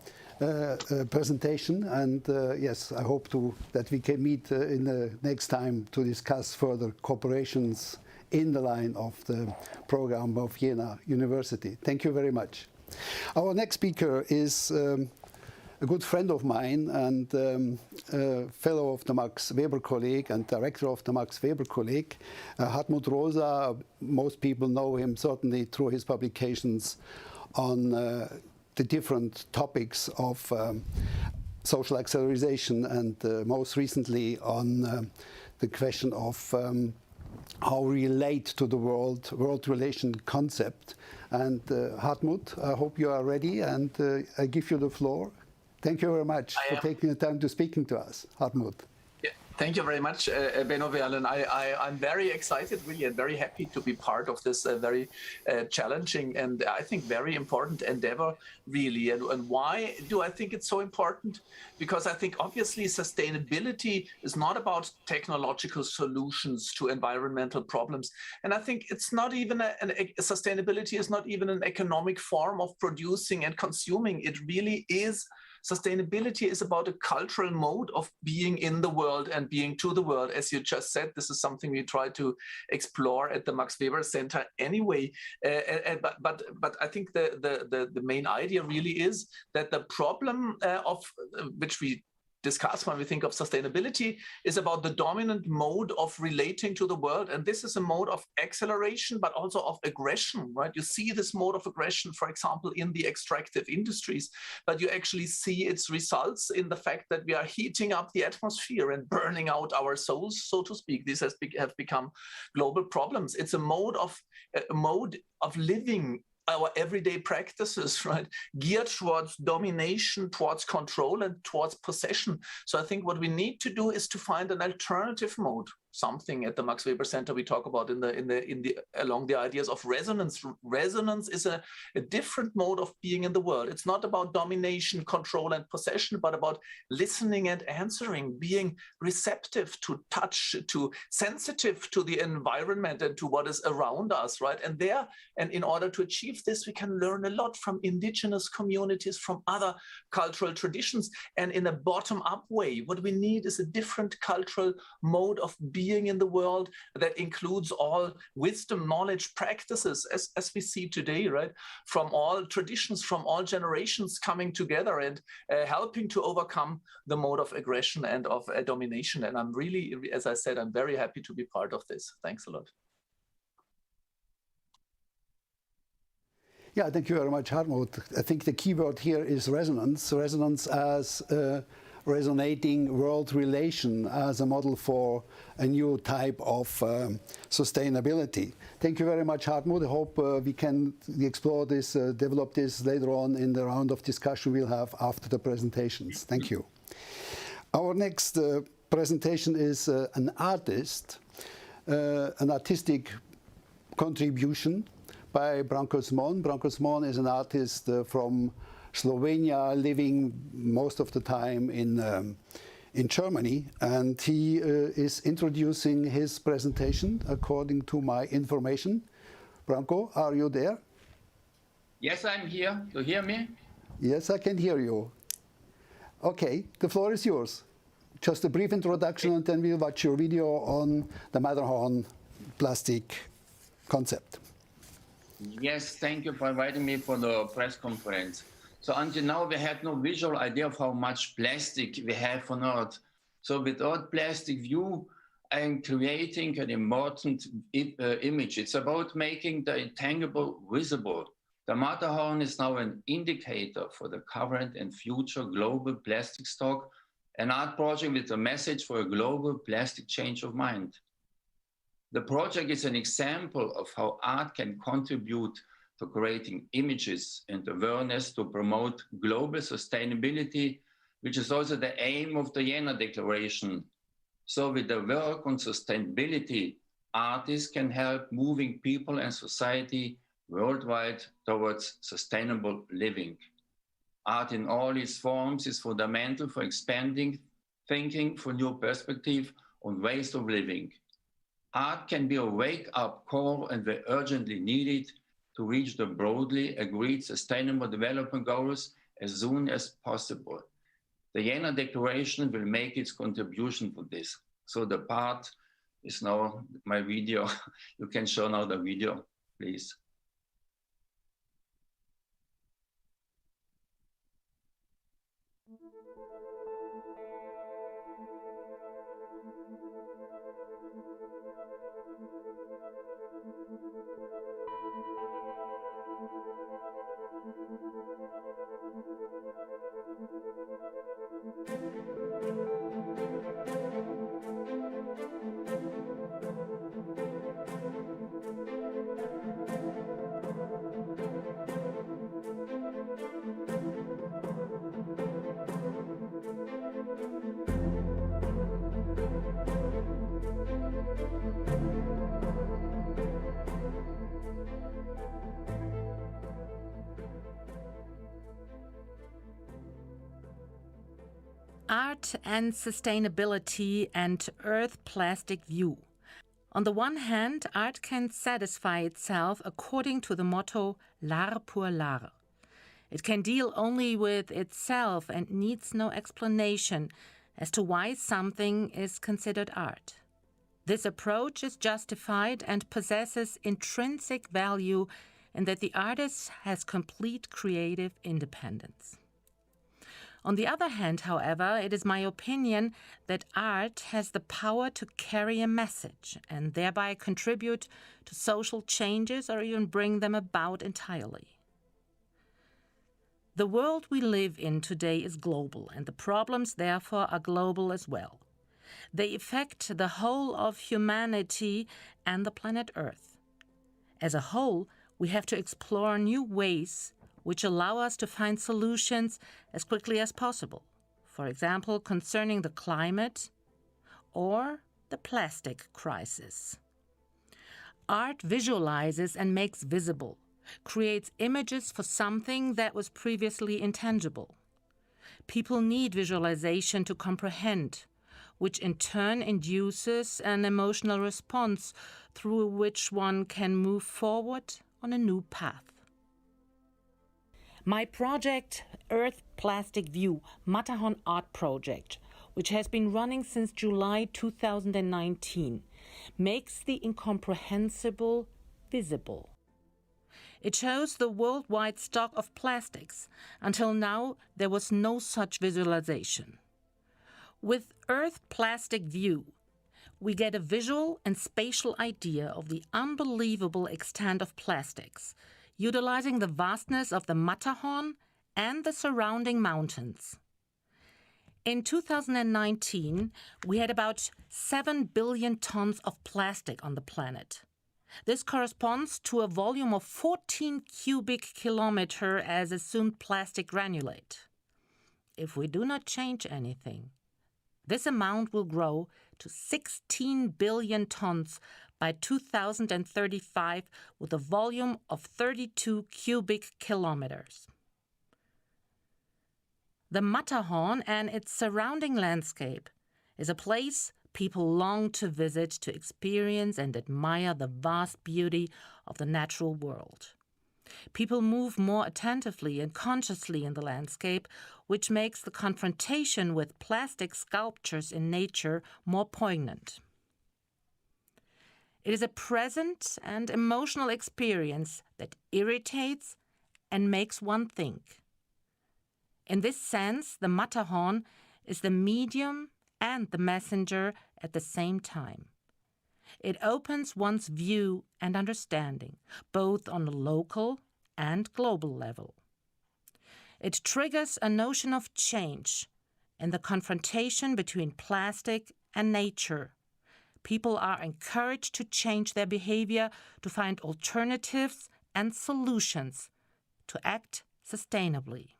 presentation, and yes, I hope that we can meet in the next time to discuss further cooperations in the line of the program of Jena University. Thank you very much. Our next speaker is a good friend of mine and fellow of the Max Weber Kolleg and director of the Max Weber Kolleg, Hartmut Rosa. Most people know him certainly through his publications on the different topics of social acceleration, and most recently on the question of how we relate to the world relation concept. And Hartmut, I hope you are ready, and I give you the floor. Thank you very much for taking the time to speaking to us, Hartmut. Yeah, thank you very much, Benno Verlen. I'm very excited, really, and very happy to be part of this very challenging and I think very important endeavor, really. And why do I think it's so important? Because I think obviously sustainability is not about technological solutions to environmental problems. And I think it's not even sustainability is not even an economic form of producing and consuming. It really is. Sustainability is about a cultural mode of being in the world and being to the world. As you just said, this is something we try to explore at the Max Weber Center anyway. But I think the main idea really is that the problem of which we discuss when we think of sustainability is about the dominant mode of relating to the world. And this is a mode of acceleration, but also of aggression, right? You see this mode of aggression, for example, in the extractive industries, but you actually see its results in the fact that we are heating up the atmosphere and burning out our souls, so to speak. These have become global problems. It's a mode of living our everyday practices, right, geared towards domination, towards control, and towards possession. So I think what we need to do is to find an alternative mode, something at the Max Weber Center we talk about along the ideas of resonance. Resonance is a different mode of being in the world. It's not about domination, control, and possession, but about listening and answering, being receptive to touch, to sensitive to the environment and to what is around us, right? And in order to achieve this, we can learn a lot from indigenous communities, from other cultural traditions, and in a bottom-up way. What we need is a different cultural mode of being in the world that includes all wisdom, knowledge, practices, as we see today, right? From all traditions, from all generations coming together and helping to overcome the mode of aggression and of domination. And I'm really, as I said, I'm very happy to be part of this. Thanks a lot. Yeah, thank you very much, Hartmut. I think the key word here is resonance. Resonance as resonating world relation as a model for a new type of sustainability. Thank you very much, Hartmut. I hope we can explore this, develop this later on in the round of discussion we'll have after the presentations. Thank you. Our next presentation is an artist, an artistic contribution by Branko Smon. Branko Smon is an artist from Slovenia, living most of the time in Germany, and he is introducing his presentation according to my information. Branko, are you there? Yes, I'm here. Do you hear me? Yes, I can hear you. Okay, the floor is yours. Just a brief introduction, and then we'll watch your video on the Matterhorn plastic concept. Yes, thank you for inviting me for the press conference. So until now, we had no visual idea of how much plastic we have on Earth. So without plastic view, I'm creating an important image. It's about making the intangible visible. The Matterhorn is now an indicator for the current and future global plastic stock, an art project with a message for a global plastic change of mind. The project is an example of how art can contribute to creating images and awareness to promote global sustainability, which is also the aim of the Jena Declaration. So with the work on sustainability, artists can help moving people and society worldwide towards sustainable living. Art in all its forms is fundamental for expanding thinking for new perspective on ways of living. Art can be a wake-up call, and we urgently need it to reach the broadly agreed sustainable development goals as soon as possible. The Jena Declaration will make its contribution to this. So the part is now my video. You can show now the video, please. Art and sustainability and Earth plastic view. On the one hand, art can satisfy itself according to the motto l'art pour l'art. It can deal only with itself and needs no explanation as to why something is considered art. This approach is justified and possesses intrinsic value in that the artist has complete creative independence. On the other hand, however, it is my opinion that art has the power to carry a message and thereby contribute to social changes or even bring them about entirely. The world we live in today is global, and the problems therefore are global as well. They affect the whole of humanity and the planet Earth. As a whole, we have to explore new ways which allow us to find solutions as quickly as possible. For example, concerning the climate or the plastic crisis. Art visualizes and makes visible, creates images for something that was previously intangible. People need visualization to comprehend, which in turn induces an emotional response through which one can move forward on a new path. My project, Earth Plastic View, Matterhorn Art Project, which has been running since July 2019, makes the incomprehensible visible. It shows the worldwide stock of plastics. Until now, there was no such visualization. With Earth Plastic View, we get a visual and spatial idea of the unbelievable extent of plastics, utilizing the vastness of the Matterhorn and the surrounding mountains. In 2019, we had about 7 billion tons of plastic on the planet. This corresponds to a volume of 14 cubic kilometers as assumed plastic granulate. If we do not change anything, this amount will grow to 16 billion tons by 2035 with a volume of 32 cubic kilometers. The Matterhorn and its surrounding landscape is a place people long to visit to experience and admire the vast beauty of the natural world. People move more attentively and consciously in the landscape, which makes the confrontation with plastic sculptures in nature more poignant. It is a present and emotional experience that irritates and makes one think. In this sense, the Matterhorn is the medium and the messenger at the same time. It opens one's view and understanding, both on a local and global level. It triggers a notion of change in the confrontation between plastic and nature. People are encouraged to change their behavior, to find alternatives and solutions, to act sustainably.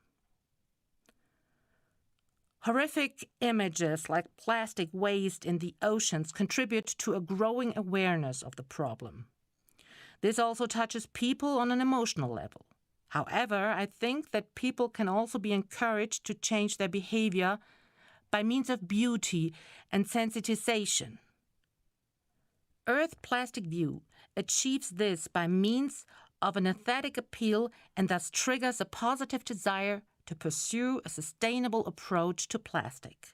Horrific images like plastic waste in the oceans contribute to a growing awareness of the problem. This also touches people on an emotional level. However, I think that people can also be encouraged to change their behavior by means of beauty and sensitization. Earth Plastic View achieves this by means of an aesthetic appeal and thus triggers a positive desire to pursue a sustainable approach to plastic.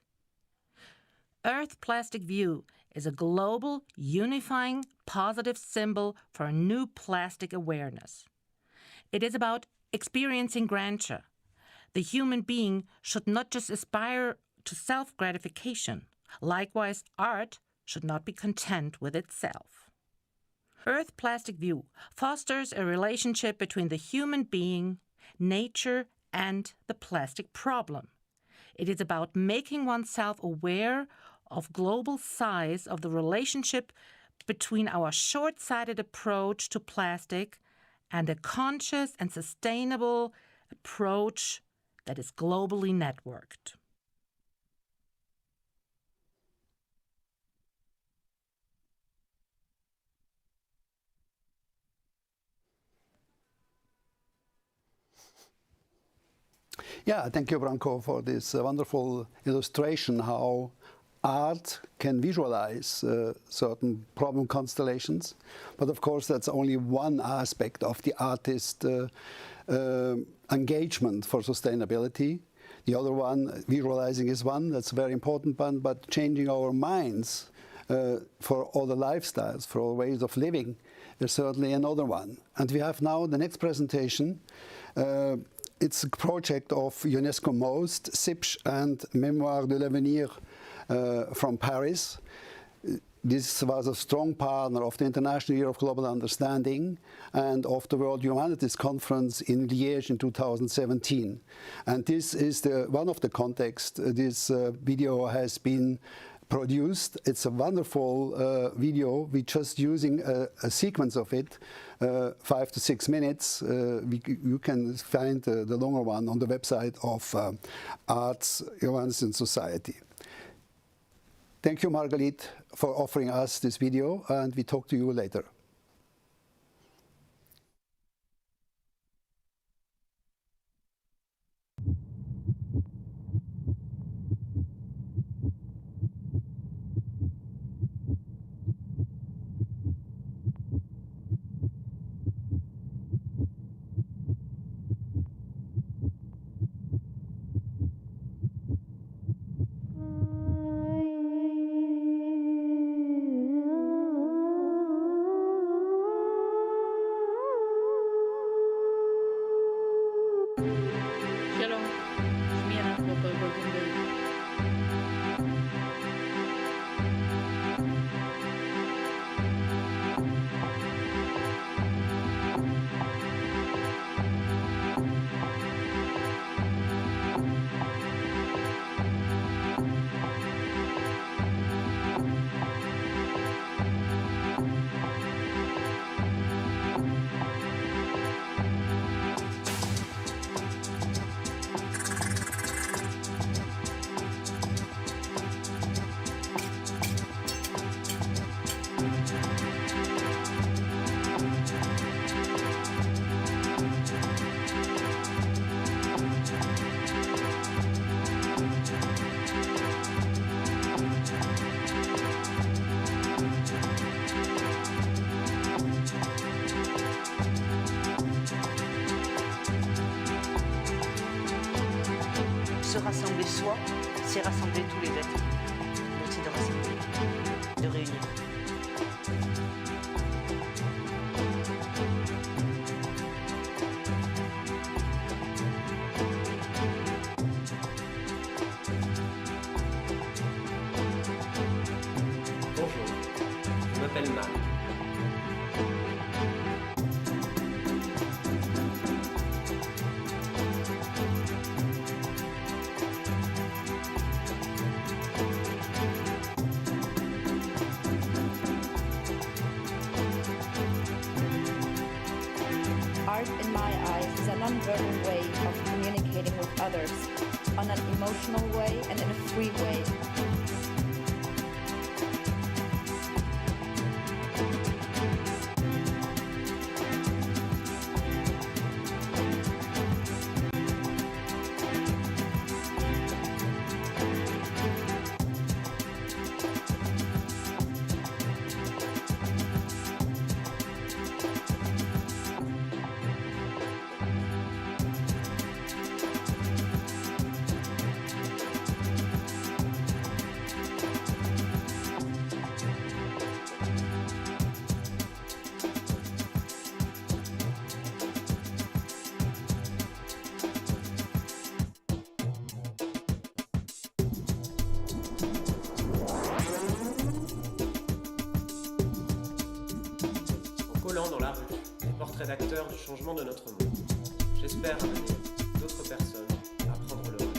Earth Plastic View is a global, unifying, positive symbol for a new plastic awareness. It is about experiencing grandeur. The human being should not just aspire to self-gratification. Likewise, art should not be content with itself. Earth Plastic View fosters a relationship between the human being, nature, and the plastic problem. It is about making oneself aware of global size of the relationship between our short-sighted approach to plastic and a conscious and sustainable approach that is globally networked. Yeah, thank you, Branko, for this wonderful illustration how art can visualize certain problem constellations. But of course, that's only one aspect of the artist engagement for sustainability. The other one, visualizing, is one, that's a very important one, but changing our minds for all the lifestyles, for all ways of living, is certainly another one. And we have now the next presentation. It's a project of UNESCO MOST, CIPCH, and Mémoire de l'Avenir from Paris. This was a strong partner of the International Year of Global Understanding and of the World Humanities Conference in Liège in 2017. And this is one of the contexts this video has been produced. It's a wonderful video. We're just using a sequence of it, 5 to 6 minutes. You can find the longer one on the website of Arts, Humanities and Society. Thank you, Margalit, for offering us this video, and we talk to you later. Se rassembler soi, c'est rassembler tous les êtres. Donc c'est de rassembler, de réunir. Bonjour, je m'appelle Marc. Art, in my eyes, is a non-verbal way of communicating with others, on an emotional way and in a free way. Collant dans la rue, des portraits d'acteurs du changement de notre monde. J'espère amener d'autres personnes à prendre le relais.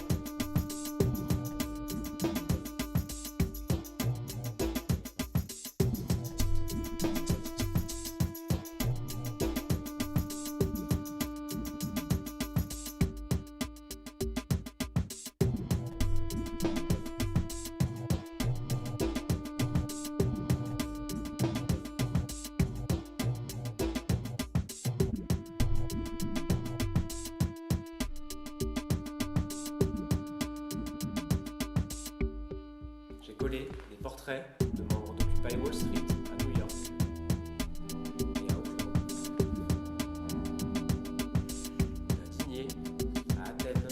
Collé des portraits de membres d'Occupy Wall Street à New York et à Auckland, indigné à Athènes.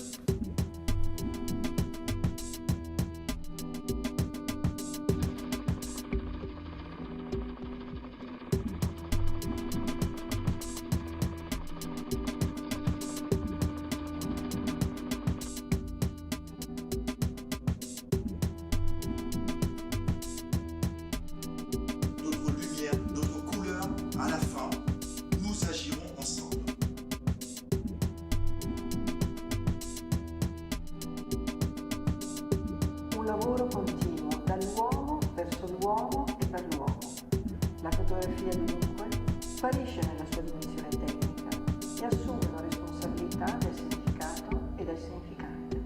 Un lavoro continuo dall'uomo verso l'uomo e per l'uomo. La fotografia dunque sparisce nella sua dimensione tecnica e assume una responsabilità del significato e del significante.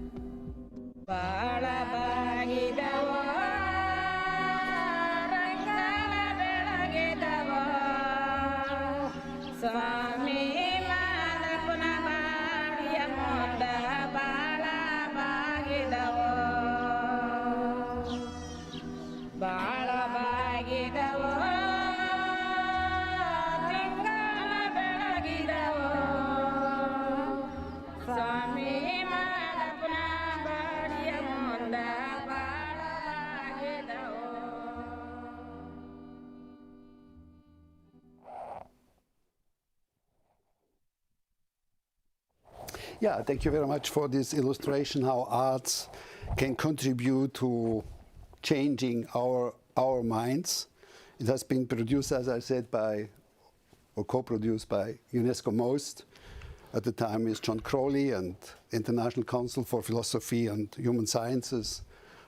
Yeah, thank you very much for this illustration, how arts can contribute to changing our minds. It has been produced, as I said, by, or co-produced by UNESCO Most. At the time is John Crowley and International Council for Philosophy and Human Sciences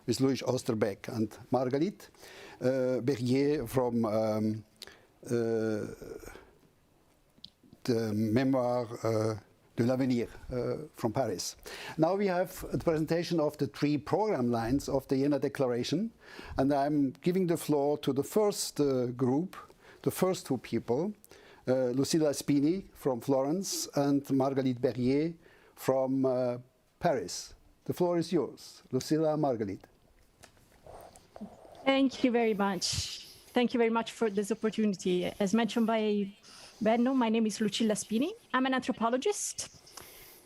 with Louis Osterbeck and Margalit Berrier from the memoir de l'Avenir from Paris. Now we have a presentation of the 3 program lines of the Jena Declaration, and I'm giving the floor to the first group, the first 2 people, Lucilla Spini from Florence and Margalit Berrier from Paris. The floor is yours. Lucilla, Margalit. Thank you very much. Thank you very much for this opportunity. As mentioned by Benno, my name is Lucilla Spini. I'm an anthropologist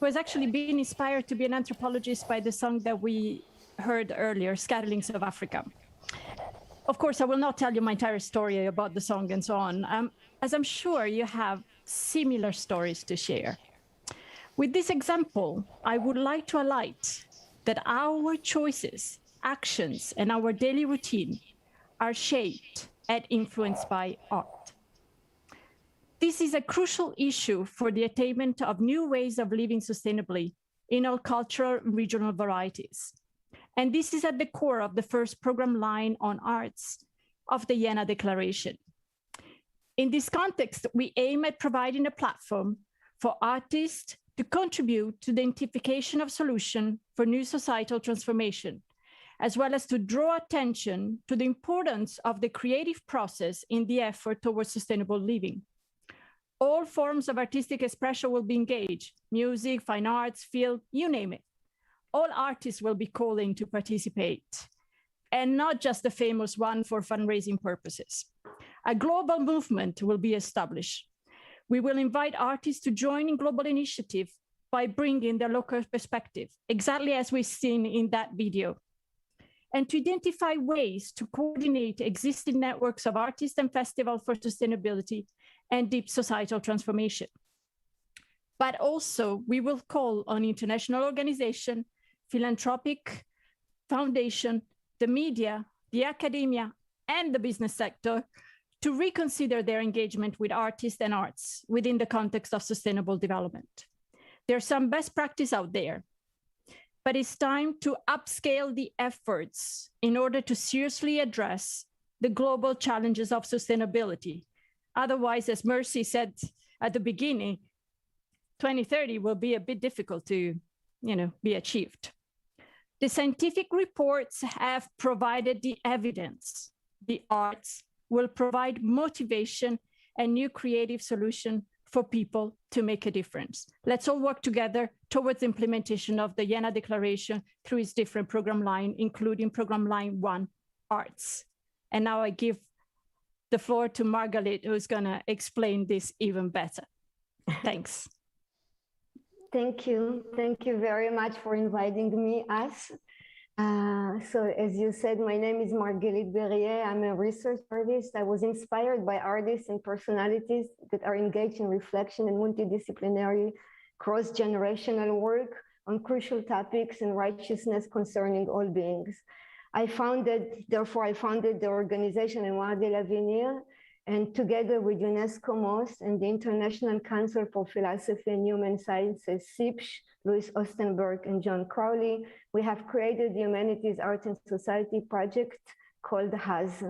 who has actually been inspired to be an anthropologist by the song that we heard earlier, Scatterlings of Africa. Of course, I will not tell you my entire story about the song and so on, as I'm sure you have similar stories to share. With this example, I would like to highlight that our choices, actions, and our daily routine are shaped and influenced by art. This is a crucial issue for the attainment of new ways of living sustainably in all cultural and regional varieties. And this is at the core of the first program line on arts of the Jena Declaration. In this context, we aim at providing a platform for artists to contribute to the identification of solutions for new societal transformation, as well as to draw attention to the importance of the creative process in the effort towards sustainable living. All forms of artistic expression will be engaged: music, fine arts, film, you name it. All artists will be calling to participate, and not just the famous one for fundraising purposes. A global movement will be established. We will invite artists to join in global initiative by bringing their local perspective, exactly as we've seen in that video, and to identify ways to coordinate existing networks of artists and festivals for sustainability and deep societal transformation. But also, we will call on international organizations, philanthropic foundation, the media, the academia, and the business sector to reconsider their engagement with artists and arts within the context of sustainable development. There's some best practice out there, but it's time to upscale the efforts in order to seriously address the global challenges of sustainability. Otherwise, as Mercy said at the beginning, 2030 will be a bit difficult to, be achieved. The scientific reports have provided the evidence. The arts will provide motivation and new creative solution for people to make a difference. Let's all work together towards the implementation of the Jena Declaration through its different program line, including program line 1, arts. And now I give the floor to Margaret, who's gonna explain this even better. Thanks. Thank you. Thank you very much for inviting us. So as you said, my name is Marguerite Berrier. I'm a research artist. I was inspired by artists and personalities that are engaged in reflection and multidisciplinary cross-generational work on crucial topics and righteousness concerning all beings. Therefore I founded the organization Mémoire de l'Avenir, and together with Unesco MOST and the International Council for Philosophy and Human Sciences, CIPSH, Louis Ostenberg and John Crowley, we have created the Humanities, Art and Society project called HAZ.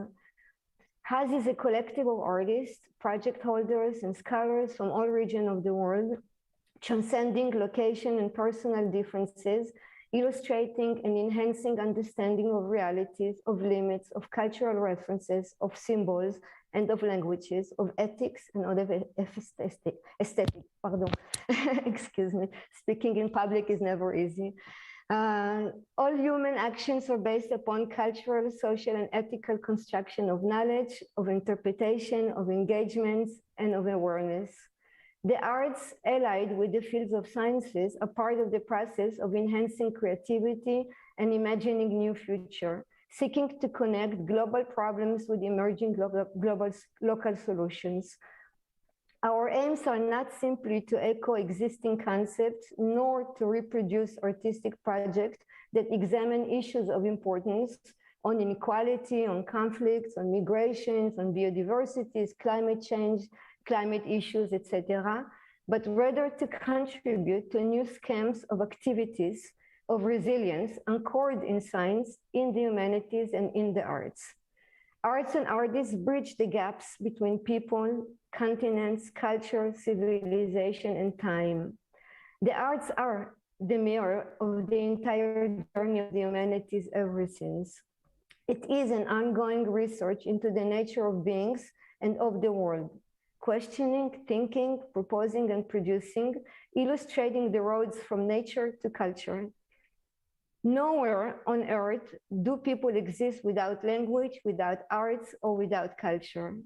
HAZ is a collective of artists, project holders and scholars from all regions of the world, transcending location and personal differences, illustrating and enhancing understanding of realities, of limits, of cultural references, of symbols, and of languages, of ethics and of aesthetic, excuse me. Speaking in public is never easy. All human actions are based upon cultural, social, and ethical construction of knowledge, of interpretation, of engagements, and of awareness. The arts, allied with the fields of sciences, are part of the process of enhancing creativity and imagining new future, seeking to connect global problems with emerging local solutions. Our aims are not simply to echo existing concepts, nor to reproduce artistic projects that examine issues of importance on inequality, on conflicts, on migrations, on biodiversity, climate change, climate issues, etc., but rather to contribute to new schemes of activities of resilience anchored in science, in the humanities, and in the arts. Arts and artists bridge the gaps between people, continents, culture, civilization, and time. The arts are the mirror of the entire journey of the humanities ever since. It is an ongoing research into the nature of beings and of the world, questioning, thinking, proposing, and producing, illustrating the roads from nature to culture. Nowhere on earth do people exist without language, without arts, or without culture.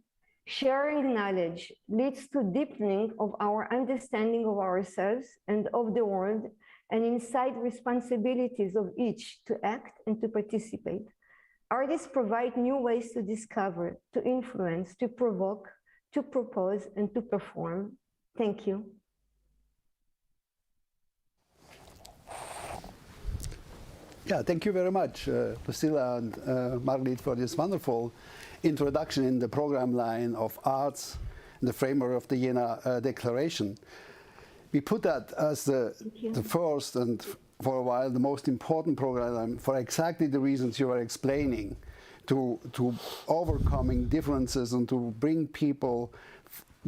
Sharing knowledge leads to deepening of our understanding of ourselves and of the world, and inside responsibilities of each to act and to participate. Artists provide new ways to discover, to influence, to provoke, to propose, and to perform. Thank you. Yeah, thank you very much, Priscilla and Margit, for this wonderful introduction in the program line of arts in the framework of the Jena Declaration. We put that as the first and for a while the most important program for exactly the reasons you are explaining, to overcoming differences and to bring people,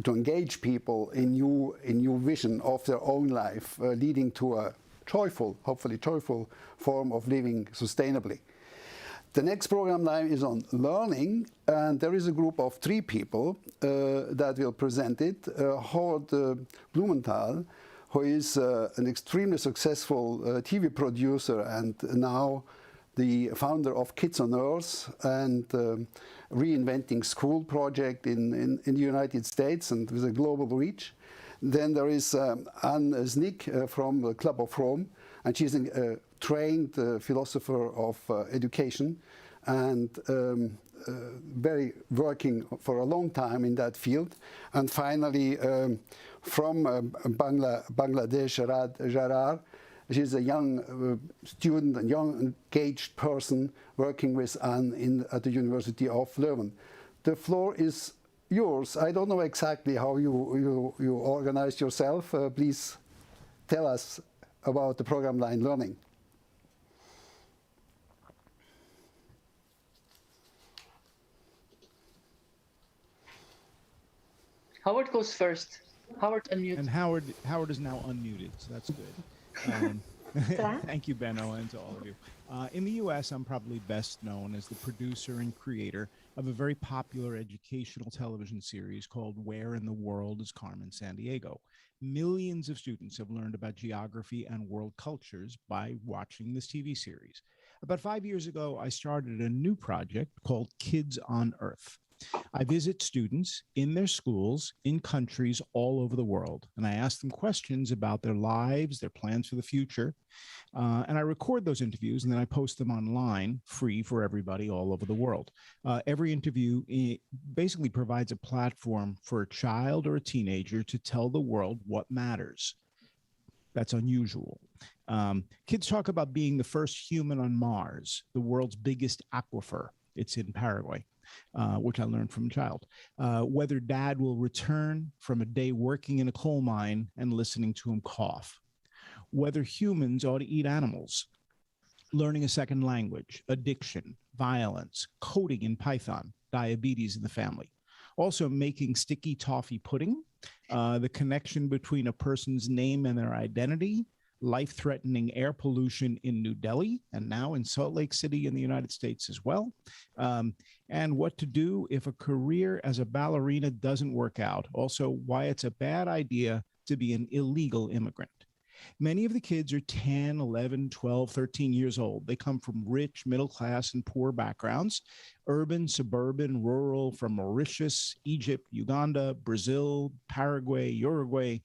to engage people in new vision of their own life, leading to a joyful, hopefully joyful form of living sustainably. The next program line is on learning, and there is a group of 3 people that will present it. Howard Blumenthal, who is an extremely successful TV producer and now the founder of Kids on Earth and Reinventing School project in the United States and with a global reach. Then there is Anne Znick from the Club of Rome, and she's a trained philosopher of education and very working for a long time in that field. And finally, from Bangladesh, Jarar, she's a young student, a young engaged person working with Anne at the University of Leuven. The floor is yours. I don't know exactly how you organized yourself. Please tell us about the program line learning. Howard goes first. Howard, unmute. And Howard is now unmuted, so that's good. Thank you, Benno, and to all of you. In the U.S., I'm probably best known as the producer and creator of a very popular educational television series called Where in the World is Carmen Sandiego? Millions of students have learned about geography and world cultures by watching this TV series. About 5 years ago, I started a new project called Kids on Earth. I visit students in their schools in countries all over the world, and I ask them questions about their lives, their plans for the future, and I record those interviews, and then I post them online, free for everybody all over the world. Every interview basically provides a platform for a child or a teenager to tell the world what matters. That's unusual. Kids talk about being the first human on Mars, the world's biggest aquifer. It's in Paraguay. Which I learned from a child. Whether dad will return from a day working in a coal mine and listening to him cough. Whether humans ought to eat animals. Learning a second language, addiction, violence, coding in Python, diabetes in the family. Also making sticky toffee pudding, the connection between a person's name and their identity, life-threatening air pollution in New Delhi and now in Salt Lake City in the United States as well, and what to do if a career as a ballerina doesn't work out. Also, why it's a bad idea to be an illegal immigrant. Many of the kids are 10, 11, 12, 13 years old. They come from rich, middle class, and poor backgrounds, urban, suburban, rural, from Mauritius, Egypt, Uganda, Brazil, Paraguay, Uruguay,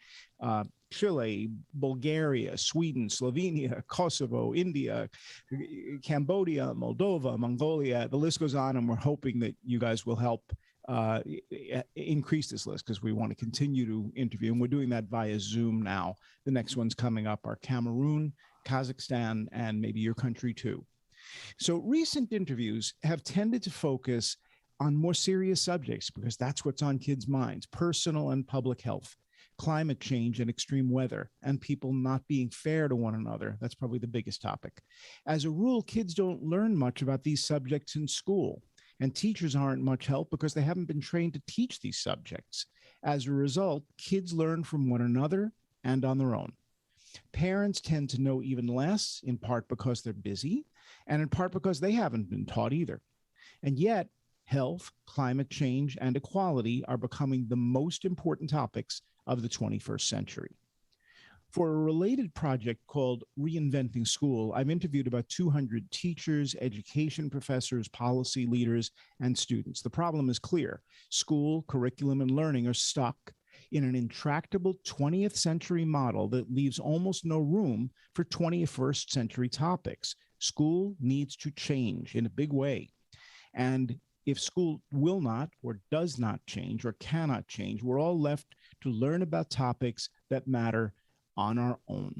Chile, Bulgaria, Sweden, Slovenia, Kosovo, India, Cambodia, Moldova, Mongolia. The list goes on, and we're hoping that you guys will help increase this list because we want to continue to interview, and we're doing that via Zoom now. The next ones coming up are Cameroon, Kazakhstan, and maybe your country too. So recent interviews have tended to focus on more serious subjects because that's what's on kids' minds: personal and public health, climate change and extreme weather, and people not being fair to one another. That's probably the biggest topic. As a rule, kids don't learn much about these subjects in school, and teachers aren't much help because they haven't been trained to teach these subjects. As a result, kids learn from one another and on their own. Parents tend to know even less, in part because they're busy, and in part because they haven't been taught either. And yet, health, climate change, and equality are becoming the most important topics of the 21st century. For a related project called Reinventing School, I've interviewed about 200 teachers, education professors, policy leaders, and students. The problem is clear. School, curriculum, and learning are stuck in an intractable 20th century model that leaves almost no room for 21st century topics. School needs to change in a big way. And if school will not or does not change or cannot change, we're all left to learn about topics that matter on our own.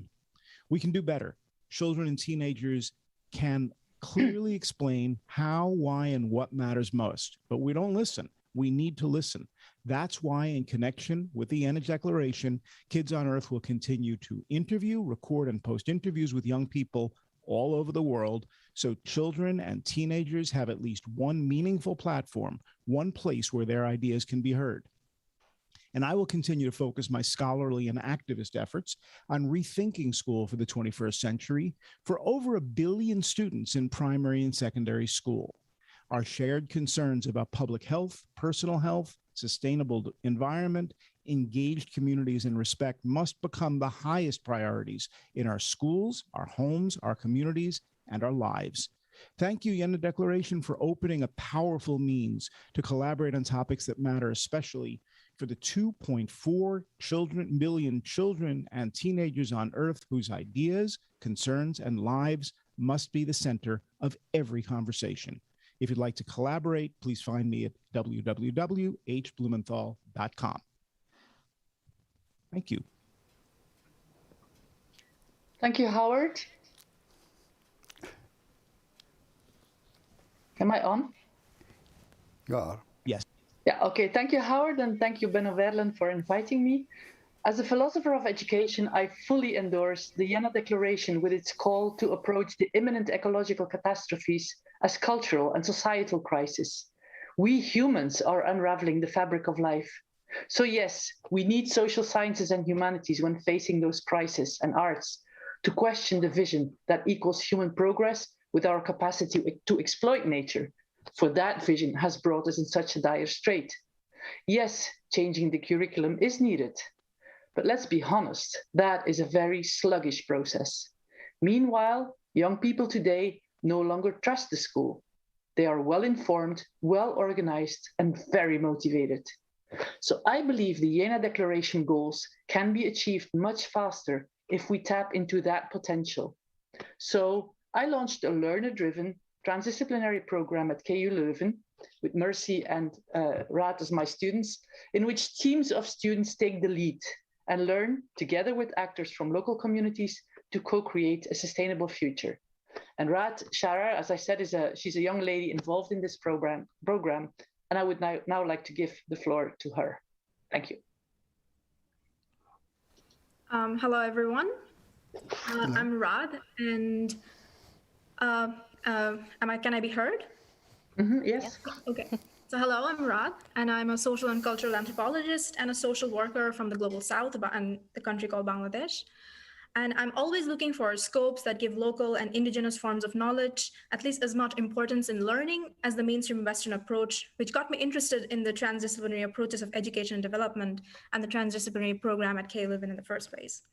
We can do better. Children and teenagers can clearly explain how, why, and what matters most, but we don't listen. We need to listen. That's why, in connection with the Jena Declaration, Kids on Earth will continue to interview, record, and post interviews with young people all over the world, so children and teenagers have at least one meaningful platform, one place where their ideas can be heard. And I will continue to focus my scholarly and activist efforts on rethinking school for the 21st century for over 1 billion students in primary and secondary school. Our shared concerns about public health, personal health, sustainable environment, engaged communities, and respect must become the highest priorities in our schools, our homes, our communities, and our lives. Thank you, Jena Declaration, for opening a powerful means to collaborate on topics that matter, especially for the 2.4 million children and teenagers on Earth whose ideas, concerns, and lives must be the center of every conversation. If you'd like to collaborate, please find me at www.hblumenthal.com. Thank you. Thank you, Howard. Am I on? Yeah. Yes. Yeah, okay. Thank you, Howard, and thank you, Benno Verlen, for inviting me. As a philosopher of education, I fully endorse the Jena Declaration with its call to approach the imminent ecological catastrophes as cultural and societal crises. We humans are unraveling the fabric of life. So yes, we need social sciences and humanities when facing those crises, and arts to question the vision that equals human progress with our capacity to exploit nature, for that vision has brought us in such a dire strait. Yes, changing the curriculum is needed, but let's be honest, that is a very sluggish process. Meanwhile, young people today no longer trust the school. They are well informed, well organized, and very motivated. So I believe the Jena Declaration goals can be achieved much faster if we tap into that potential. So I launched a learner-driven transdisciplinary program at KU Leuven with Mercy and Raad as my students, in which teams of students take the lead and learn together with actors from local communities to co-create a sustainable future. And Raad Sharar, as I said, she's a young lady involved in this program, and I would now like to give the floor to her. Thank you. Hello, everyone. I'm Raad, and can I be heard? Yes. Okay. So hello, I'm Raad, and I'm a social and cultural anthropologist and a social worker from the Global South and the country called Bangladesh. And I'm always looking for scopes that give local and indigenous forms of knowledge at least as much importance in learning as the mainstream Western approach, which got me interested in the transdisciplinary approaches of education and development and the transdisciplinary program at KU Leuven in the first place.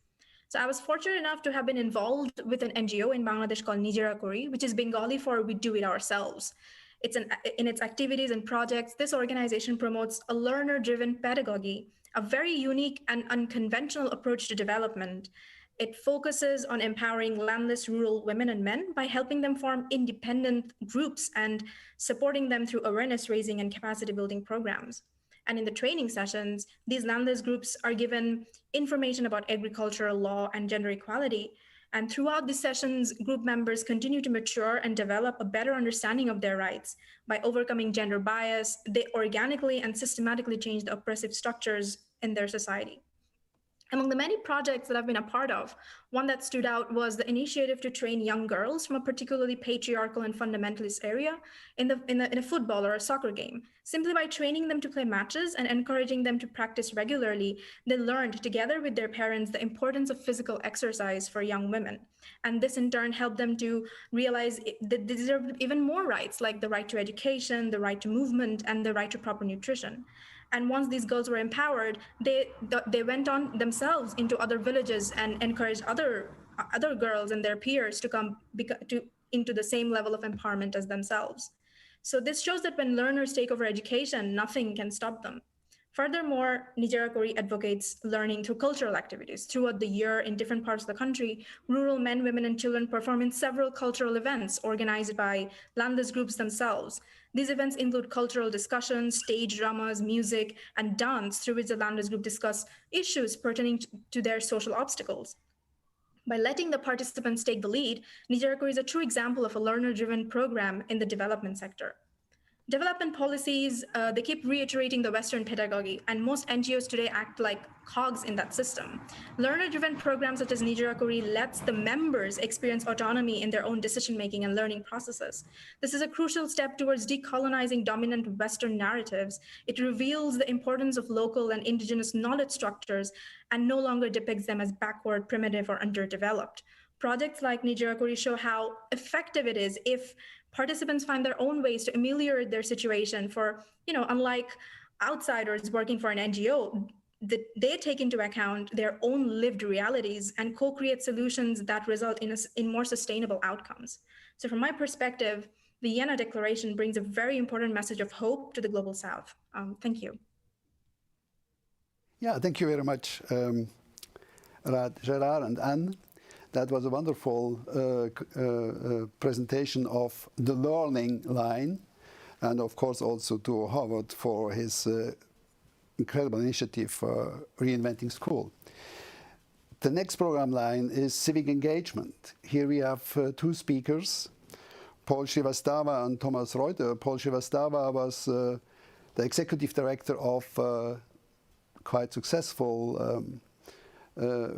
So I was fortunate enough to have been involved with an NGO in Bangladesh called Nijera Kori, which is Bengali for we do it ourselves. In its activities and projects, this organization promotes a learner-driven pedagogy, a very unique and unconventional approach to development. It focuses on empowering landless rural women and men by helping them form independent groups and supporting them through awareness raising and capacity building programs. And in the training sessions, these landless groups are given information about agricultural law and gender equality. And throughout the sessions, group members continue to mature and develop a better understanding of their rights. By overcoming gender bias, they organically and systematically change the oppressive structures in their society. Among the many projects that I've been a part of, one that stood out was the initiative to train young girls from a particularly patriarchal and fundamentalist area in a football or a soccer game. Simply by training them to play matches and encouraging them to practice regularly, they learned together with their parents the importance of physical exercise for young women. And this in turn helped them to realize that they deserve even more rights, like the right to education, the right to movement, and the right to proper nutrition. And once these girls were empowered, they went on themselves into other villages and encouraged other girls and their peers to come into the same level of empowerment as themselves. So this shows that when learners take over education, nothing can stop them. Furthermore, Nigeria advocates learning through cultural activities. Throughout the year in different parts of the country, rural men, women, and children perform in several cultural events organized by landless groups themselves. These events include cultural discussions, stage dramas, music, and dance, through which the landless group discuss issues pertaining to their social obstacles. By letting the participants take the lead, Nigeria is a true example of a learner-driven program in the development sector. Development policies, they keep reiterating the Western pedagogy, and most NGOs today act like cogs in that system. Learner-driven programs such as Nigeria lets the members experience autonomy in their own decision-making and learning processes. This is a crucial step towards decolonizing dominant Western narratives. It reveals the importance of local and indigenous knowledge structures and no longer depicts them as backward, primitive, or underdeveloped. Projects like Nigeria show how effective it is if participants find their own ways to ameliorate their situation. For, unlike outsiders working for an NGO, they take into account their own lived realities and co-create solutions that result in more sustainable outcomes. So from my perspective, the Jena Declaration brings a very important message of hope to the Global South. Thank you. Yeah, thank you very much, Gerard and Anne. That was a wonderful presentation of the learning line, and of course also to Howard for his incredible initiative for reinventing school. The next program line is Civic Engagement. Here we have two speakers, Paul Schivastava and Thomas Reuter. Paul Schivastava was the executive director of quite successful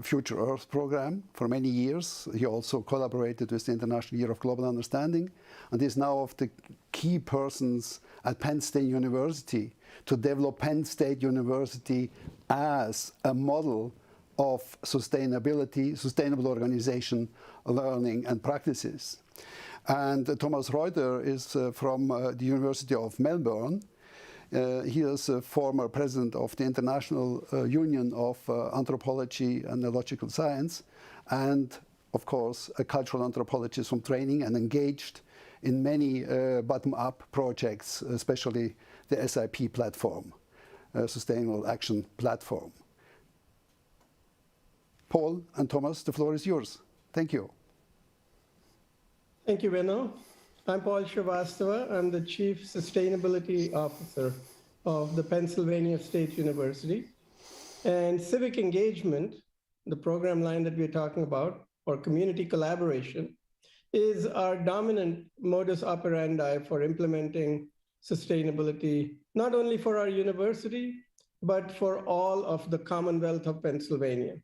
Future Earth program for many years. He also collaborated with the International Year of Global Understanding and is now of the key persons at Penn State University to develop Penn State University as a model of sustainability, sustainable organization, learning and practices. And Thomas Reuter is from the University of Melbourne. He is a former president of the International Union of Anthropology and Neurological Science, and of course a cultural anthropologist from training and engaged in many bottom-up projects, especially the SIP platform, Sustainable Action Platform. Paul and Thomas, the floor is yours. Thank you. Thank you, Benno. I'm Paul Schivastava. I'm the Chief Sustainability Officer of the Pennsylvania State University. And Civic Engagement, the program line that we're talking about, or community collaboration, is our dominant modus operandi for implementing sustainability, not only for our university, but for all of the Commonwealth of Pennsylvania.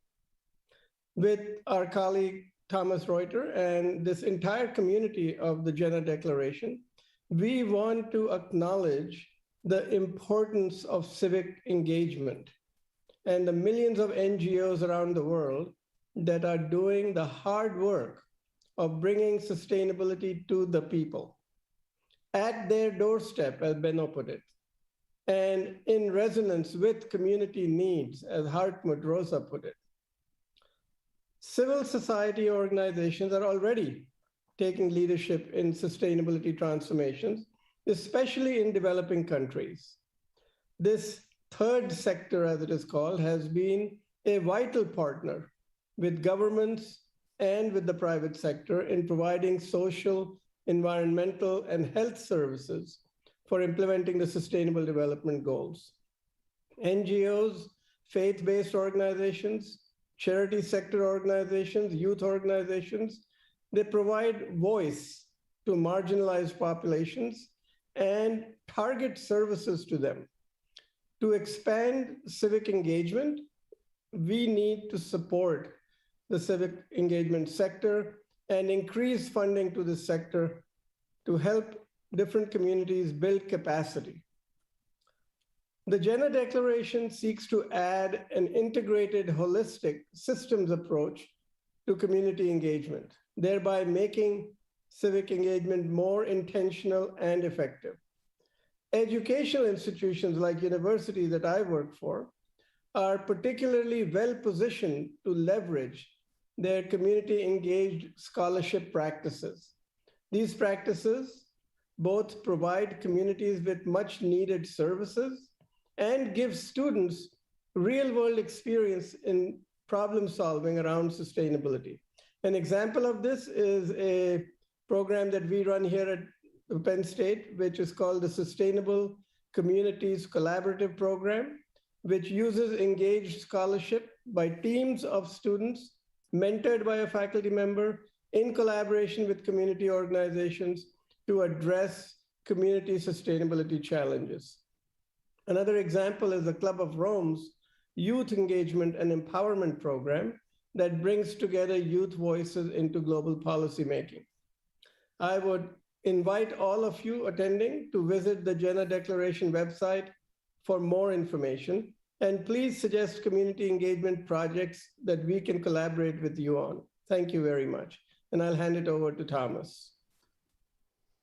With our colleague, Thomas Reuter, and this entire community of the Jena Declaration, we want to acknowledge the importance of civic engagement and the millions of NGOs around the world that are doing the hard work of bringing sustainability to the people at their doorstep, as Benno put it, and in resonance with community needs, as Hartmut Rosa put it. Civil society organizations are already taking leadership in sustainability transformations, especially in developing countries. This third sector, as it is called, has been a vital partner with governments and with the private sector in providing social, environmental, and health services for implementing the Sustainable Development Goals. NGOs, faith-based organizations, charity sector organizations, youth organizations, they provide voice to marginalized populations and target services to them. To expand civic engagement, we need to support the civic engagement sector and increase funding to this sector to help different communities build capacity. The Jena Declaration seeks to add an integrated, holistic systems approach to community engagement, thereby making civic engagement more intentional and effective. educational institutions like universities that I work for are particularly well positioned to leverage their community engaged scholarship practices. These practices both provide communities with much needed services and give students real world experience in problem solving around sustainability. An example of this is a program that we run here at Penn State, which is called the Sustainable Communities Collaborative Program, which uses engaged scholarship by teams of students mentored by a faculty member in collaboration with community organizations to address community sustainability challenges. Another example is the Club of Rome's Youth Engagement and Empowerment Program that brings together youth voices into global policymaking. I would invite all of you attending to visit the Jena Declaration website for more information, and please suggest community engagement projects that we can collaborate with you on. Thank you very much. And I'll hand it over to Thomas.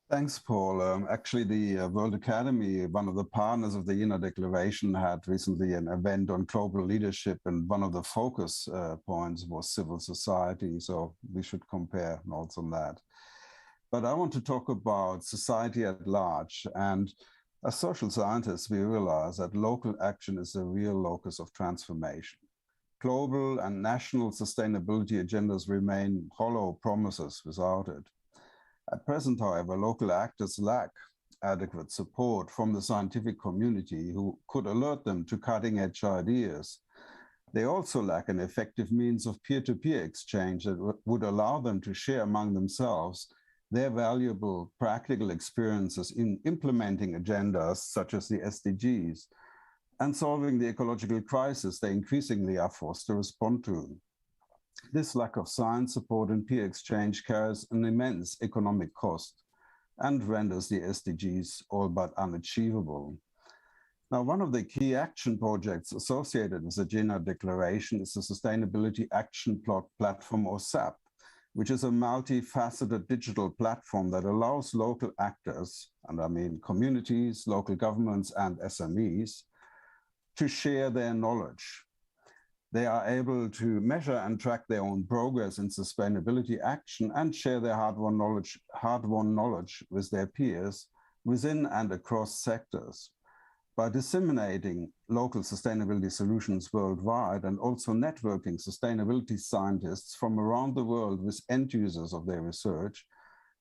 Thanks, Paul. Actually, the World Academy, one of the partners of the Jena Declaration, had recently an event on global leadership, and one of the focus points was civil society, so we should compare notes on that. But I want to talk about society at large, and as social scientists, we realize that local action is a real locus of transformation. Global and national sustainability agendas remain hollow promises without it. At present, however, local actors lack adequate support from the scientific community who could alert them to cutting-edge ideas. They also lack an effective means of peer-to-peer exchange that would allow them to share among themselves their valuable practical experiences in implementing agendas such as the SDGs and solving the ecological crisis they increasingly are forced to respond to. This lack of science support and peer exchange carries an immense economic cost and renders the SDGs all but unachievable. Now, one of the key action projects associated with the Jena Declaration is the Sustainability Action Platform, or SAP, which is a multifaceted digital platform that allows local actors, and I mean communities, local governments, and SMEs, to share their knowledge. They are able to measure and track their own progress in sustainability action and share their hard-won knowledge with their peers within and across sectors. By disseminating local sustainability solutions worldwide and also networking sustainability scientists from around the world with end users of their research,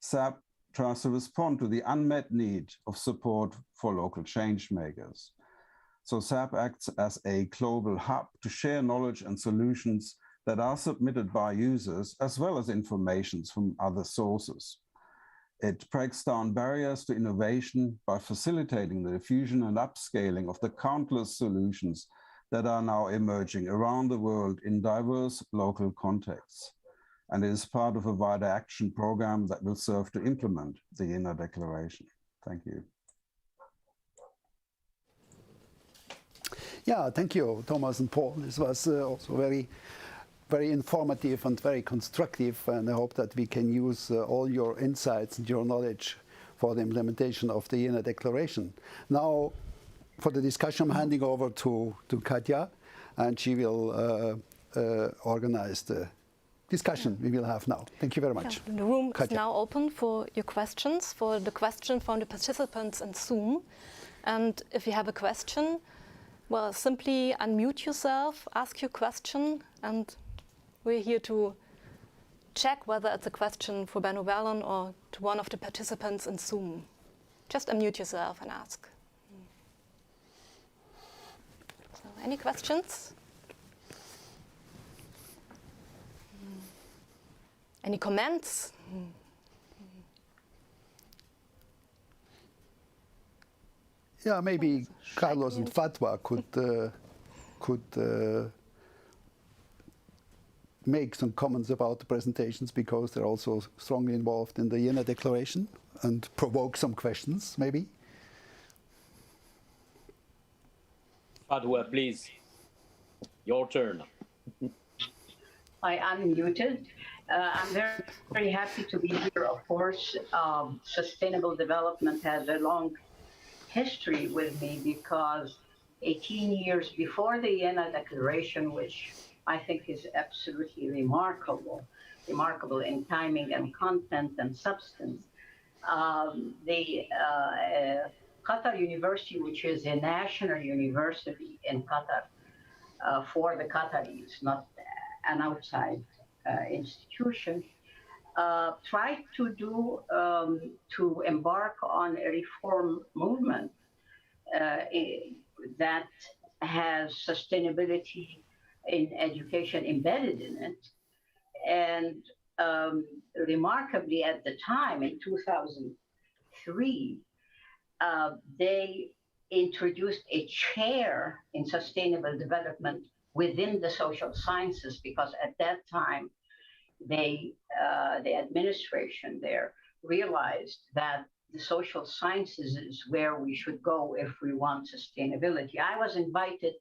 SAP tries to respond to the unmet need of support for local change makers. So SAP acts as a global hub to share knowledge and solutions that are submitted by users, as well as informations from other sources. It breaks down barriers to innovation by facilitating the diffusion and upscaling of the countless solutions that are now emerging around the world in diverse local contexts. And it is part of a wider action program that will serve to implement the Jena Declaration. Thank you. Yeah, thank you, Thomas and Paul. This was also very informative and very constructive, and I hope that we can use all your insights and your knowledge for the implementation of the Jena Declaration. Now, for the discussion, I'm handing over to Katja, and she will organize the discussion we will have now. Thank you very much. Yeah, the room Katja. is now open for your questions, for the question from the participants in Zoom. And if you have a question, well, simply unmute yourself, ask your question, and we're here to check whether it's a question for Benno Verlen or to one of the participants in Zoom. Just unmute yourself and ask. So, any questions? Any comments? Yeah, maybe Carlos and Fatwa could make some comments about the presentations, because they're also strongly involved in the Jena Declaration, and provoke some questions, maybe. Fatwa, please. Your turn. I unmuted. I'm very, very happy to be here. Of course, sustainable development has a long history with me because 18 years before the Jena Declaration, which I think is absolutely remarkable in timing and content and substance, the Qatar University, which is a national university in Qatar for the Qataris, not an outside institution, tried to embark on a reform movement that has sustainability in education embedded in it. And remarkably, at the time, in 2003, they introduced a chair in sustainable development within the social sciences, because at that time, the administration there realized that the social sciences is where we should go if we want sustainability. I was invited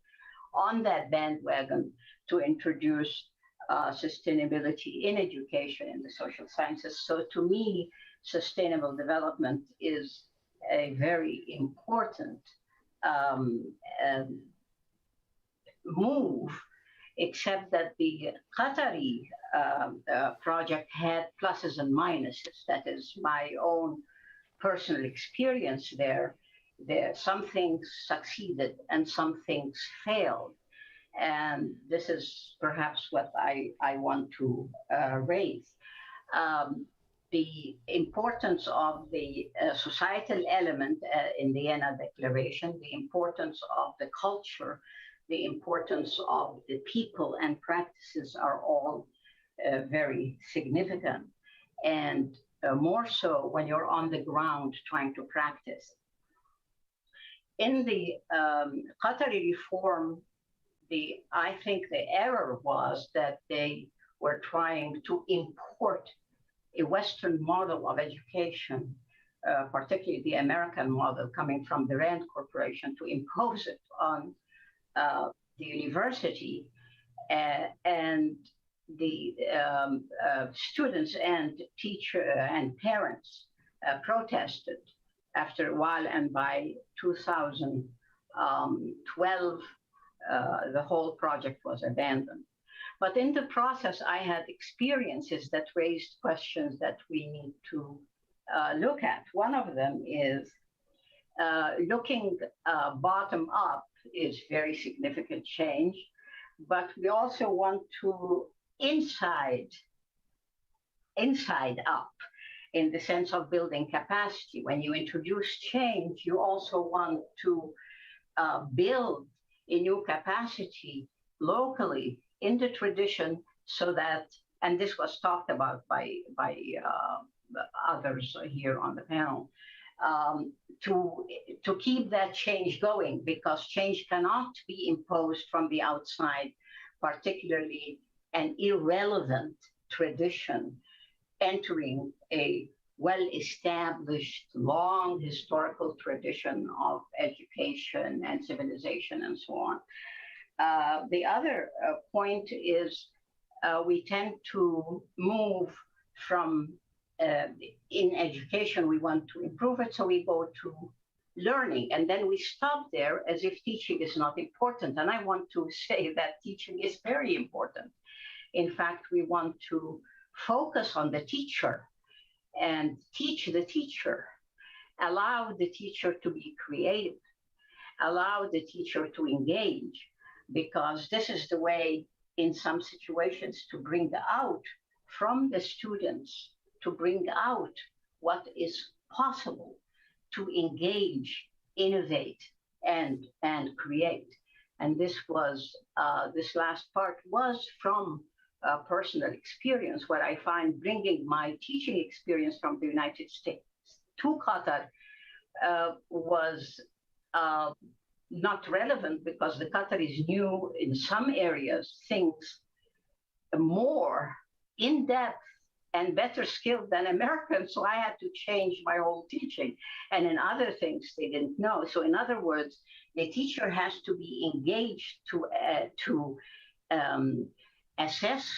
on that bandwagon to introduce sustainability in education in the social sciences. So to me, sustainable development is a very important move, except that the Qatari project had pluses and minuses. That is my own personal experience there. Some things succeeded and some things failed. And this is perhaps what I want to raise. The importance of the societal element in the Jena Declaration, the importance of the culture, the importance of the people and practices are all very significant. And more so when you're on the ground trying to practice. In the Qatari reform, I think the error was that they were trying to import a Western model of education, particularly the American model coming from the Rand Corporation, to impose it on the university, and the students and teachers and parents protested after a while, and by 2012, the whole project was abandoned. But in the process, I had experiences that raised questions that we need to look at. One of them is looking bottom up is very significant change, but we also want to inside up, in the sense of building capacity. When you introduce change, you also want to build a new capacity locally in the tradition, so that, and this was talked about by others here on the panel, to keep that change going, because change cannot be imposed from the outside, particularly an irrelevant tradition entering a well-established, long historical tradition of education and civilization and so on. The other point is we tend to move from, in education, we want to improve it, so we go to learning, and then we stop there as if teaching is not important. And I want to say that teaching is very important. In fact, we want to focus on the teacher and teach the teacher, allow the teacher to be creative, allow the teacher to engage, because this is the way, in some situations, to bring out from the students, to bring out what is possible, to engage, innovate, and create. And this was, this last part was from personal experience, where I find bringing my teaching experience from the United States to Qatar was not relevant, because the Qataris knew in some areas things more in depth and better skilled than Americans. So I had to change my whole teaching. And in other things they didn't know. So in other words, the teacher has to be engaged to assess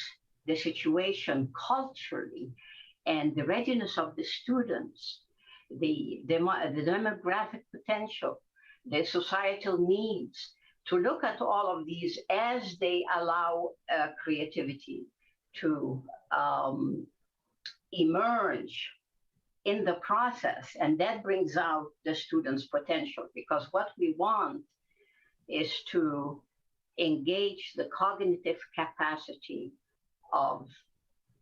the situation culturally, and the readiness of the students the demographic potential, the societal needs, to look at all of these as they allow creativity to emerge in the process. And that brings out the students' potential, because what we want is to engage the cognitive capacity of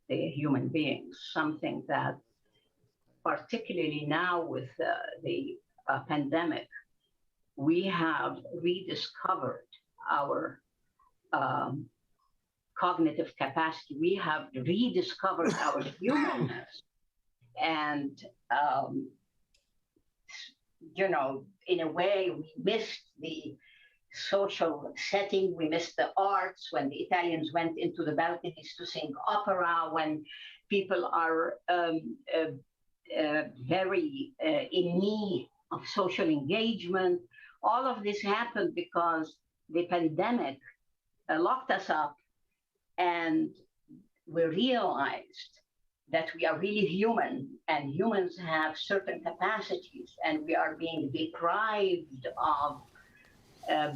the human beings, something that particularly now with the pandemic, we have rediscovered our cognitive capacity. We have rediscovered our humanness. And, you know, in a way, we missed the social setting. We missed the arts when the Italians went into the balconies to sing opera, when people are very in need of social engagement. All of this happened because the pandemic locked us up, and we realized that we are really human, and humans have certain capacities, and we are being deprived of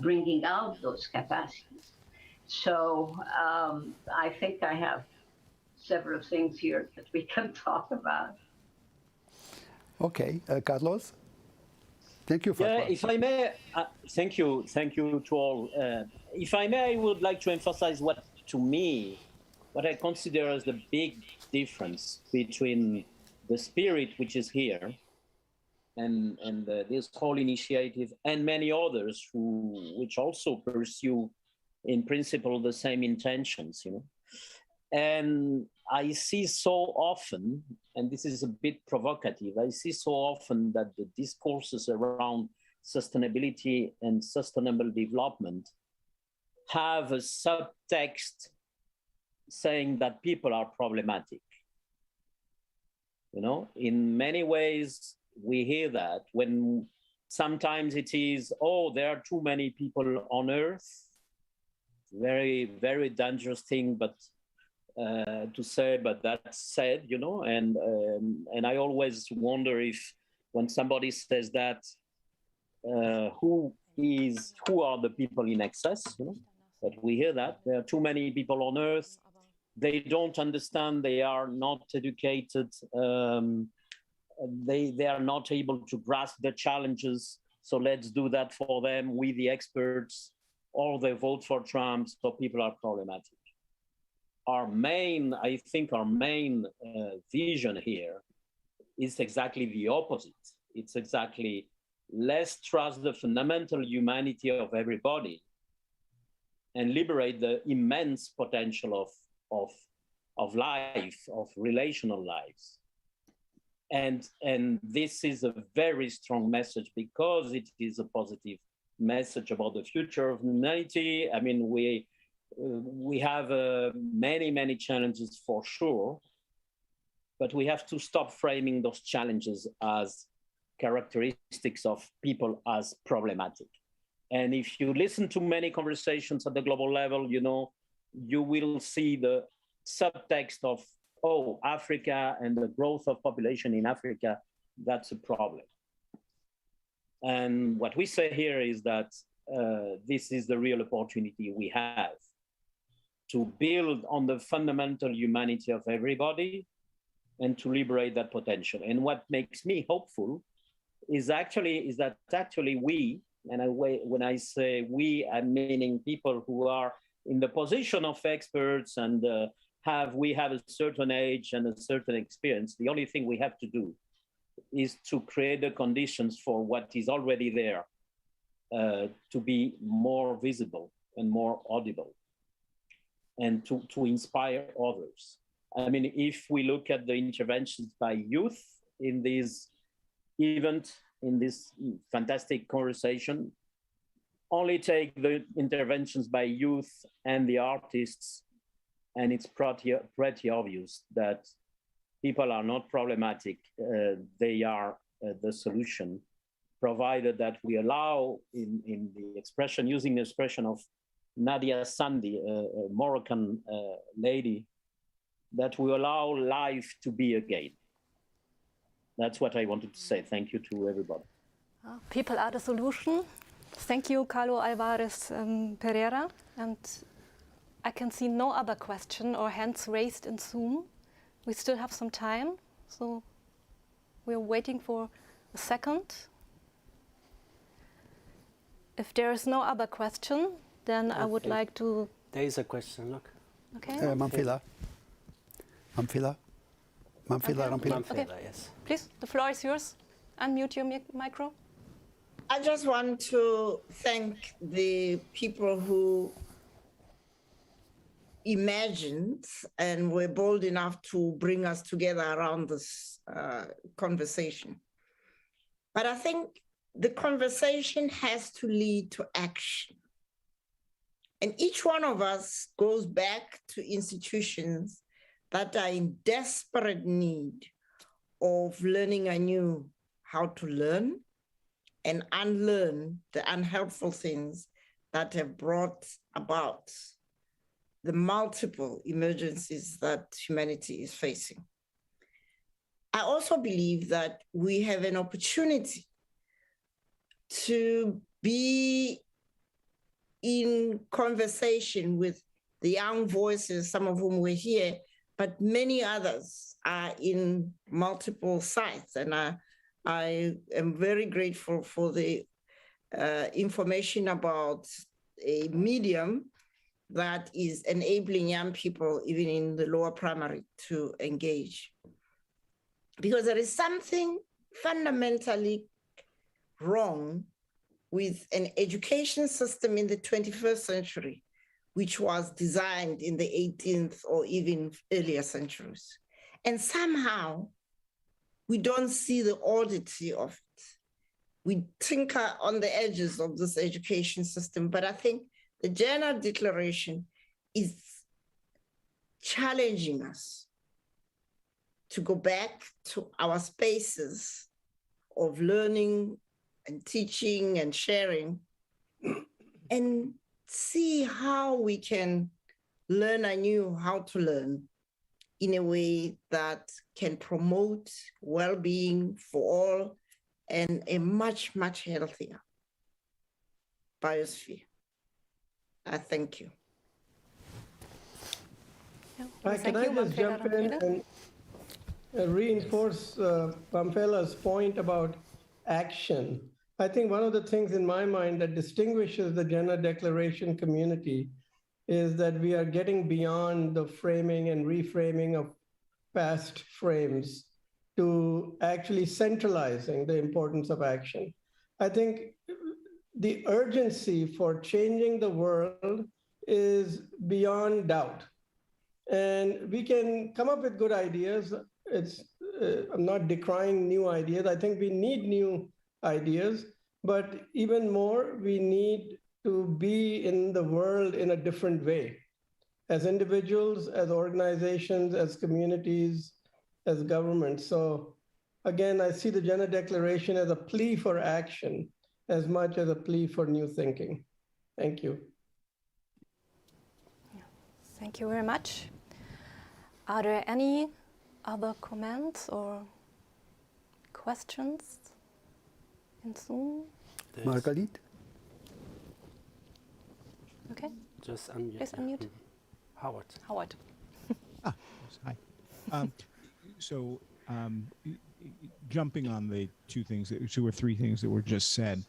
bringing out those capacities. So I think I have several things here that we can talk about. Okay, Carlos, thank you for that. If I may, thank you to all. If I may, I would like to emphasize what I consider as the big difference between the spirit which is here and this whole initiative and many others which also pursue in principle the same intentions, you know. And I see so often, and this is a bit provocative, I see so often that the discourses around sustainability and sustainable development have a subtext saying that people are problematic. You know, in many ways, we hear that when sometimes it is, oh, there are too many people on Earth. Very, very dangerous thing, but to say, but that's said, you know, and I always wonder if when somebody says that, who are the people in excess, you know? But we hear that there are too many people on Earth. They don't understand. They are not educated. They are not able to grasp the challenges. So let's do that for them. We, the experts, or they vote for Trump. So people are problematic. I think our main vision here is exactly the opposite. It's exactly let's trust the fundamental humanity of everybody and liberate the immense potential of life, of relational lives. And this is a very strong message because it is a positive message about the future of humanity. I mean, we have many challenges for sure, but we have to stop framing those challenges as characteristics of people as problematic. And if you listen to many conversations at the global level, you know, you will see the subtext of, oh, Africa and the growth of population in Africa, that's a problem. And what we say here is that this is the real opportunity we have to build on the fundamental humanity of everybody and to liberate that potential. And what makes me hopeful is that actually we, and when I say we, I'm meaning people who are in the position of experts and we have a certain age and a certain experience. The only thing we have to do is to create the conditions for what is already there to be more visible and more audible and to inspire others. I mean, if we look at the interventions by youth in this event, in this fantastic conversation, only take the interventions by youth and the artists, and it's pretty obvious that people are not problematic. They are the solution, provided that we allow, in the expression, using the expression of Nadia Sandi, a Moroccan lady, that we allow life to be again. That's what I wanted to say. Thank you to everybody. People are the solution. Thank you, Carlo Alvarez Pereira. And I can see no other question or hands raised in Zoom. We still have some time, so we're waiting for a second. If there is no other question, then I would like to... There is a question, look. Okay. Manfila, Okay. Yes. Please, the floor is yours. Unmute your micro. I just want to thank the people who imagined and were bold enough to bring us together around this conversation. But I think the conversation has to lead to action. And each one of us goes back to institutions that are in desperate need of learning anew how to learn and unlearn the unhelpful things that have brought about the multiple emergencies that humanity is facing. I also believe that we have an opportunity to be in conversation with the young voices, some of whom were here, but many others are in multiple sites. And I am very grateful for the information about a medium that is enabling young people, even in the lower primary, to engage. Because there is something fundamentally wrong with an education system in the 21st century, which was designed in the 18th or even earlier centuries. And somehow we don't see the oddity of it. We tinker on the edges of this education system, but I think the Jena Declaration is challenging us to go back to our spaces of learning and teaching and sharing and see how we can learn anew how to learn in a way that can promote well-being for all and a much, much healthier biosphere. I thank you. Can I just jump in and reinforce Pamphela's point about action? I think one of the things in my mind that distinguishes the Jena Declaration community is that we are getting beyond the framing and reframing of past frames to actually centralizing the importance of action. I think the urgency for changing the world is beyond doubt. And we can come up with good ideas. I'm not decrying new ideas. I think we need new ideas, but even more, we need to be in the world in a different way, as individuals, as organizations, as communities, as governments. So again, I see the Jena Declaration as a plea for action as much as a plea for new thinking. Thank you. Thank you very much. Are there any other comments or questions in Zoom? Margalit? Okay. Just unmute. Please unmute. Howard. Howard. Hi. Jumping on the two or three things that were just said,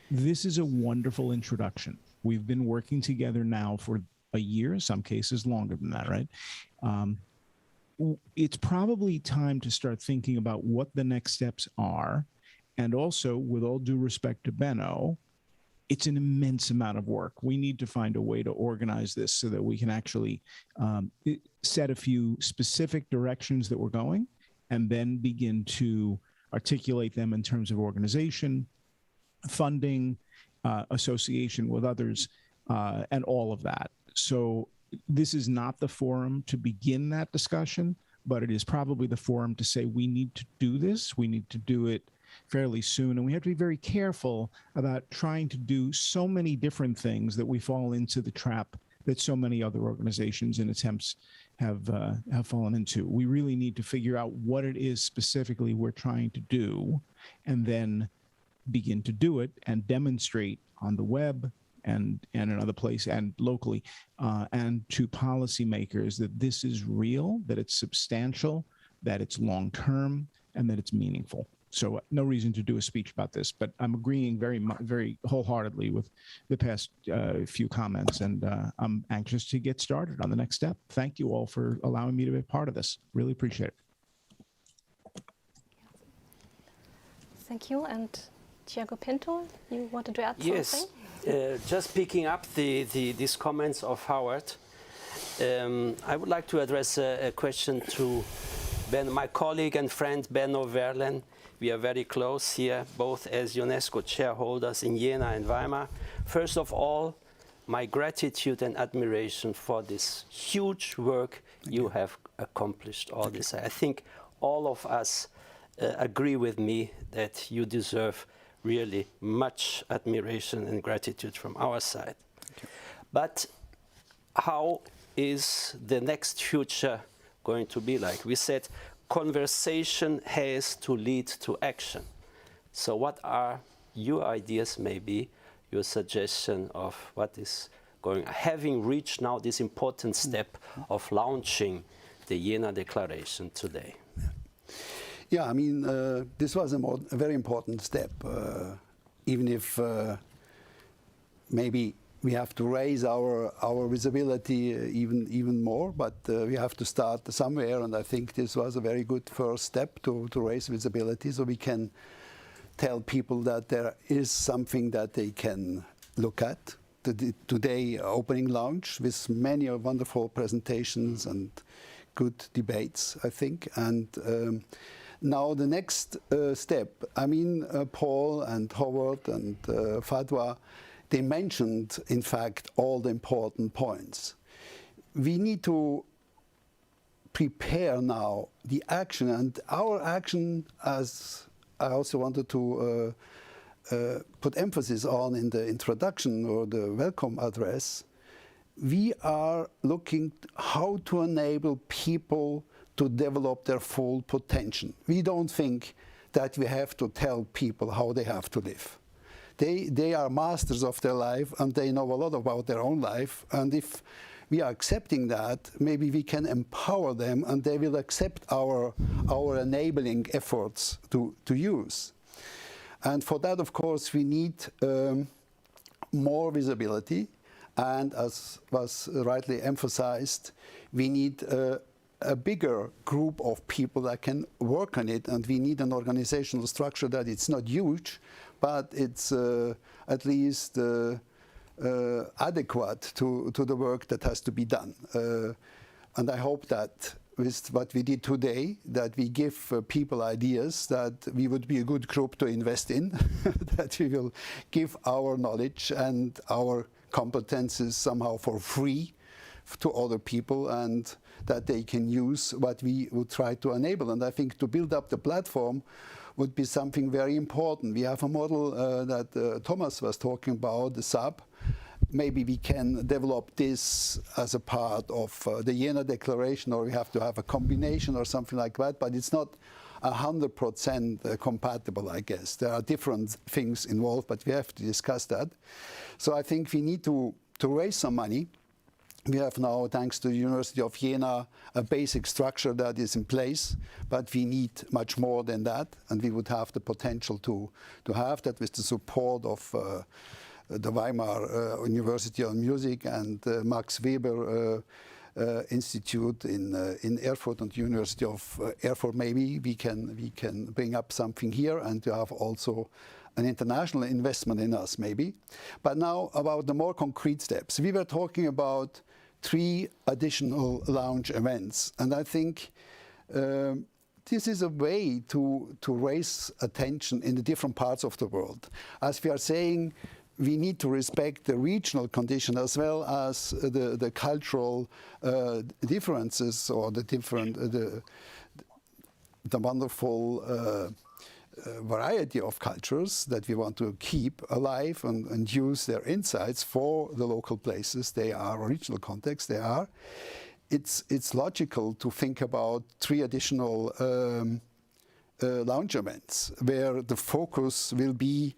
this is a wonderful introduction. We've been working together now for a year, in some cases longer than that, right? It's probably time to start thinking about what the next steps are. And also, with all due respect to Benno, it's an immense amount of work. We need to find a way to organize this so that we can actually set a few specific directions that we're going and then begin to articulate them in terms of organization, funding, association with others, and all of that. So this is not the forum to begin that discussion, but it is probably the forum to say we need to do this. We need to do it fairly soon. And we have to be very careful about trying to do so many different things that we fall into the trap that so many other organizations and attempts have fallen into. We really need to figure out what it is specifically we're trying to do, and then begin to do it and demonstrate on the web and in other places and locally, and to policymakers that this is real, that it's substantial, that it's long-term, and that it's meaningful. So no reason to do a speech about this, but I'm agreeing very wholeheartedly with the past few comments, and I'm anxious to get started on the next step. Thank you all for allowing me to be a part of this. Really appreciate it. Thank you. And Tiago Pinto, you wanted to add something? Yes, just picking up these comments of Howard, I would like to address a question to my colleague and friend Benno Verlen. We are very close here, both as UNESCO shareholders in Jena and Weimar. First of all, my gratitude and admiration for this huge work you have accomplished, all this. I think all of us agree with me that you deserve really much admiration and gratitude from our side. But how is the next future going to be like? We said conversation has to lead to action. So what are your ideas, maybe, your suggestion of what is going, having reached now this important step of launching the Jena Declaration today? Yeah, I mean, this was a very important step, even if maybe we have to raise our visibility even more, but we have to start somewhere, and I think this was a very good first step to raise visibility, so we can tell people that there is something that they can look at. Today, opening launch with many wonderful presentations and good debates, I think. And now the next step, I mean, Paul and Howard and Fatwa, they mentioned, in fact, all the important points. We need to prepare now the action, and our action, as I also wanted to put emphasis on in the introduction or the welcome address, we are looking how to enable people to develop their full potential. We don't think that we have to tell people how they have to live. They are masters of their life, and they know a lot about their own life. And if we are accepting that, maybe we can empower them, and they will accept our enabling efforts to use. And for that, of course, we need more visibility. And as was rightly emphasized, we need a bigger group of people that can work on it. And we need an organizational structure that it's not huge, but it's at least adequate to the work that has to be done. And I hope that with what we did today, that we give people ideas that we would be a good group to invest in, that we will give our knowledge and our competences somehow for free to other people, and that they can use what we would try to enable. And I think to build up the platform would be something very important. We have a model that Thomas was talking about, the SAB. Maybe we can develop this as a part of the Jena Declaration, or we have to have a combination or something like that, but it's not 100% compatible, I guess. There are different things involved, but we have to discuss that. So I think we need to raise some money. We have now, thanks to the University of Jena, a basic structure that is in place, but we need much more than that, and we would have the potential to have that with the support of the Weimar University of Music and Max Weber Institute in Erfurt and University of Erfurt. Maybe we can bring up something here and to have also an international investment in us, maybe. But now about the more concrete steps. We were talking about 3 additional launch events, and I think this is a way to raise attention in the different parts of the world. As we are saying, we need to respect the regional condition as well as the cultural differences, or the wonderful variety of cultures that we want to keep alive and use their insights for the local places they are, or regional context they are, it's logical to think about 3 additional lounge events where the focus will be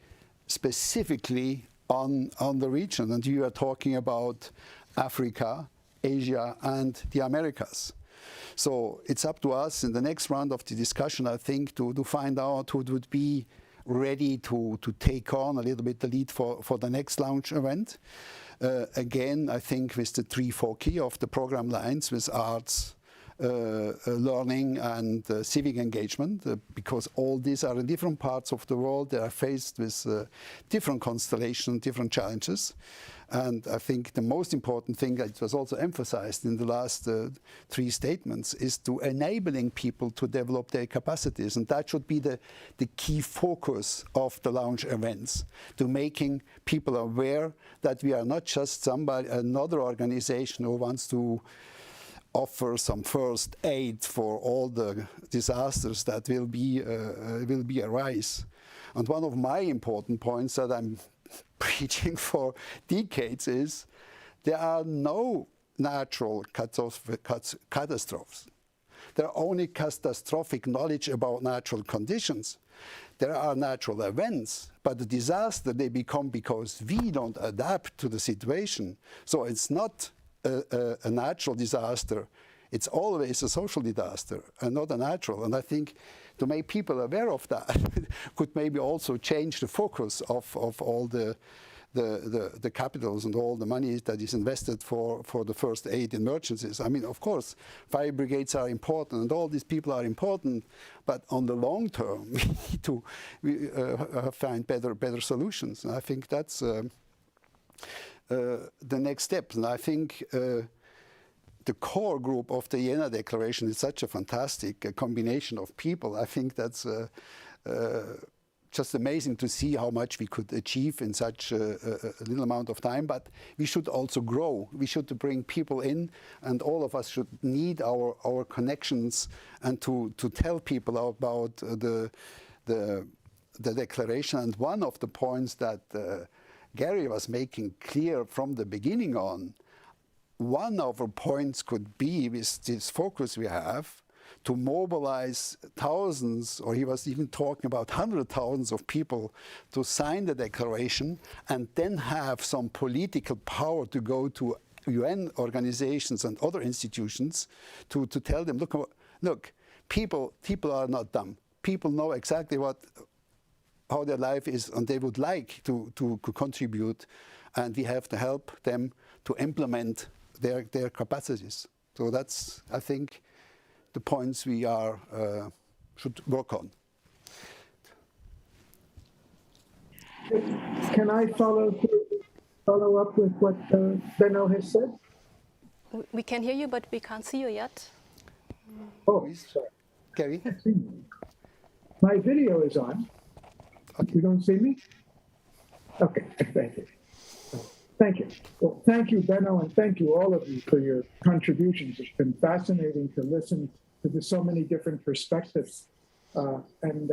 specifically on the region. And you are talking about Africa, Asia, and the Americas. So it's up to us in the next round of the discussion, I think, to find out who would be ready to take on a little bit the lead for the next launch event. Again, I think with the 3-4 key of the program lines with arts, learning and civic engagement, because all these are in different parts of the world. They are faced with different constellations, different challenges. And I think the most important thing that was also emphasized in the last 3 statements is to enabling people to develop their capacities. And that should be the key focus of the launch events, to making people aware that we are not just another organization who wants to offer some first aid for all the disasters that will be arise. And one of my important points that I'm preaching for decades is there are no natural catastrophes. There are only catastrophic knowledge about natural conditions. There are natural events, but the disaster they become because we don't adapt to the situation. So it's not a natural disaster. It's always a social disaster and not a natural. And I think to make people aware of that could maybe also change the focus of all the capitals and all the money that is invested for the first aid emergencies. I mean, of course, fire brigades are important and all these people are important, but on the long term, we need to find better solutions. And I think that's the next step. And I think the core group of the Jena Declaration is such a fantastic combination of people. I think that's just amazing to see how much we could achieve in such a little amount of time. But we should also grow. We should bring people in, and all of us should need our connections and to tell people about the declaration. And one of the points that Gary was making clear from the beginning on, one of our points could be, with this focus we have, to mobilize thousands, or he was even talking about 100,000 of people to sign the declaration and then have some political power to go to UN organizations and other institutions to tell them, look, people are not dumb. People know exactly how their life is, and they would like to contribute, and we have to help them to implement their capacities. So that's, I think, the points we should work on. Can I follow up with what Benno has said? We can hear you, but we can't see you yet. Oh, sorry. Gary? My video is on. You don't see me? Okay, thank you. Thank you. Well, thank you, Benno, and thank you, all of you, for your contributions. It's been fascinating to listen to so many different perspectives. And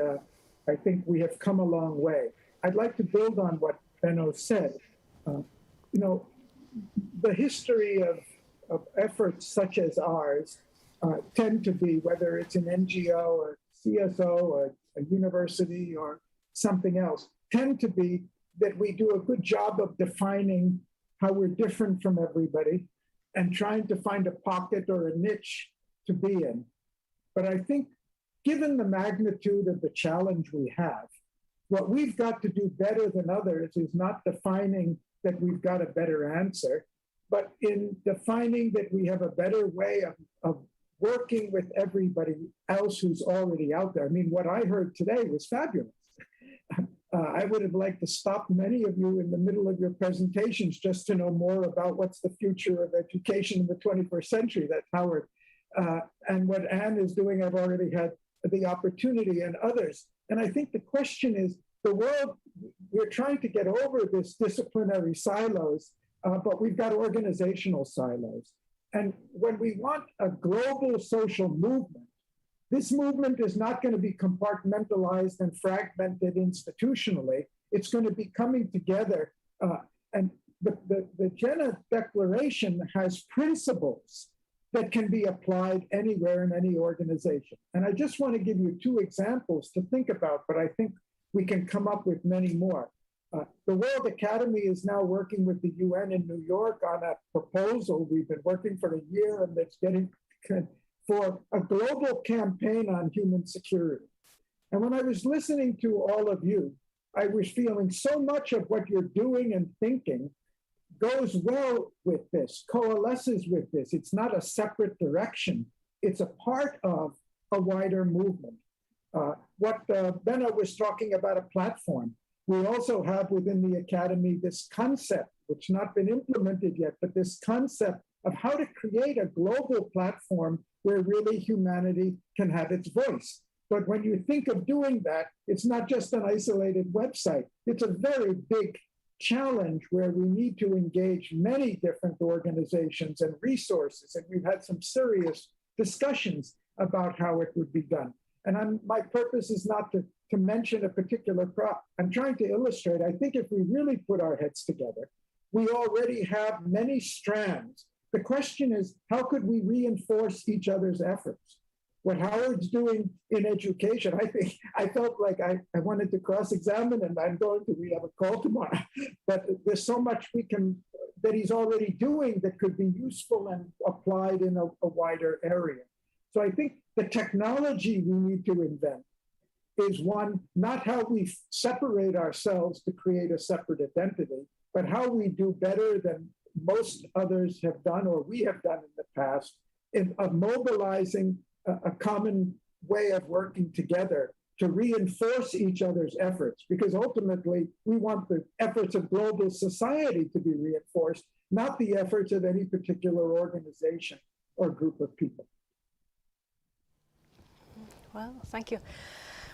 I think we have come a long way. I'd like to build on what Benno said. The history of efforts such as ours tend to be, whether it's an NGO or CSO or a university or something else, tend to be that we do a good job of defining how we're different from everybody and trying to find a pocket or a niche to be in. But I think given the magnitude of the challenge we have, what we've got to do better than others is not defining that we've got a better answer, but in defining that we have a better way of working with everybody else who's already out there. I mean, what I heard today was fabulous. I would have liked to stop many of you in the middle of your presentations just to know more about what's the future of education in the 21st century. That's Howard. And what Anne is doing, I've already had the opportunity, and others. And I think the question is, the world, we're trying to get over this disciplinary silos, but we've got organizational silos. And when we want a global social movement, this movement is not going to be compartmentalized and fragmented institutionally. It's going to be coming together. And the Jena Declaration has principles that can be applied anywhere in any organization. And I just want to give you 2 examples to think about, but I think we can come up with many more. The World Academy is now working with the UN in New York on a proposal. We've been working for a year, and it's getting for a global campaign on human security. And when I was listening to all of you, I was feeling so much of what you're doing and thinking goes well with this, coalesces with this. It's not a separate direction. It's a part of a wider movement. What Benno was talking about, a platform. We also have within the Academy this concept, which has not been implemented yet, but this concept of how to create a global platform where really humanity can have its voice. But when you think of doing that, it's not just an isolated website. It's a very big challenge where we need to engage many different organizations and resources. And we've had some serious discussions about how it would be done. And my purpose is not to mention a particular I'm trying to illustrate, I think if we really put our heads together, we already have many strands. The question is, how could we reinforce each other's efforts? What Howard's doing in education, I felt like I wanted to cross-examine, and we have a call tomorrow. But there's so much that he's already doing that could be useful and applied in a wider area. So I think the technology we need to invent is one, not how we separate ourselves to create a separate identity, but how we do better than most others have done, or we have done in the past, of mobilizing a common way of working together to reinforce each other's efforts, because ultimately we want the efforts of global society to be reinforced, not the efforts of any particular organization or group of people. Well, thank you.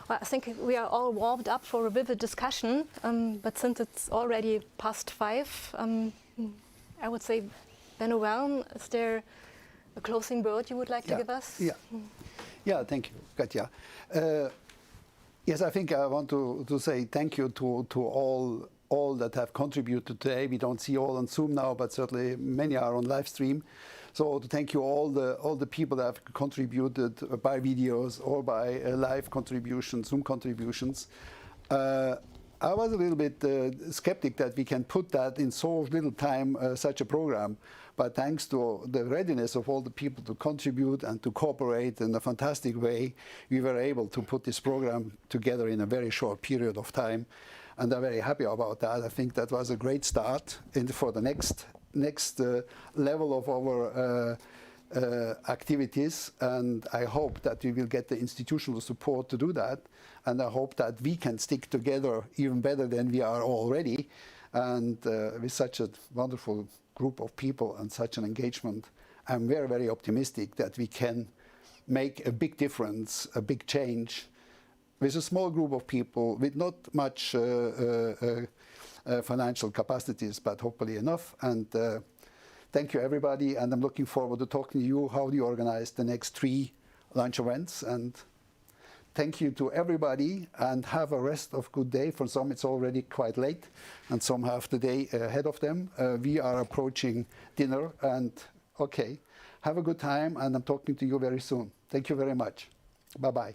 Well, I think we are all warmed up for a vivid discussion, but since it's already past 5, I would say, Benno Verlen, is there a closing word you would like to give us? Yeah, thank you, Katja. Yes, I think I want to say thank you to all that have contributed today. We don't see all on Zoom now, but certainly many are on live stream. So to thank you all the people that have contributed by videos or by live contributions, Zoom contributions. I was a little bit skeptic that we can put that in so little time, such a program. But thanks to the readiness of all the people to contribute and to cooperate in a fantastic way, we were able to put this program together in a very short period of time. And I'm very happy about that. I think that was a great start for the next level of our activities. And I hope that we will get the institutional support to do that. And I hope that we can stick together even better than we are already. And with such a wonderful group of people and such an engagement, I'm very, very optimistic that we can make a big difference, a big change with a small group of people with not much financial capacities, but hopefully enough. And thank you, everybody. And I'm looking forward to talking to you how do you organize the next 3 lunch events. And thank you to everybody, and have a rest of good day. For some, it's already quite late, and some have the day ahead of them. We are approaching dinner, and okay, have a good time, and I'm talking to you very soon. Thank you very much. Bye-bye.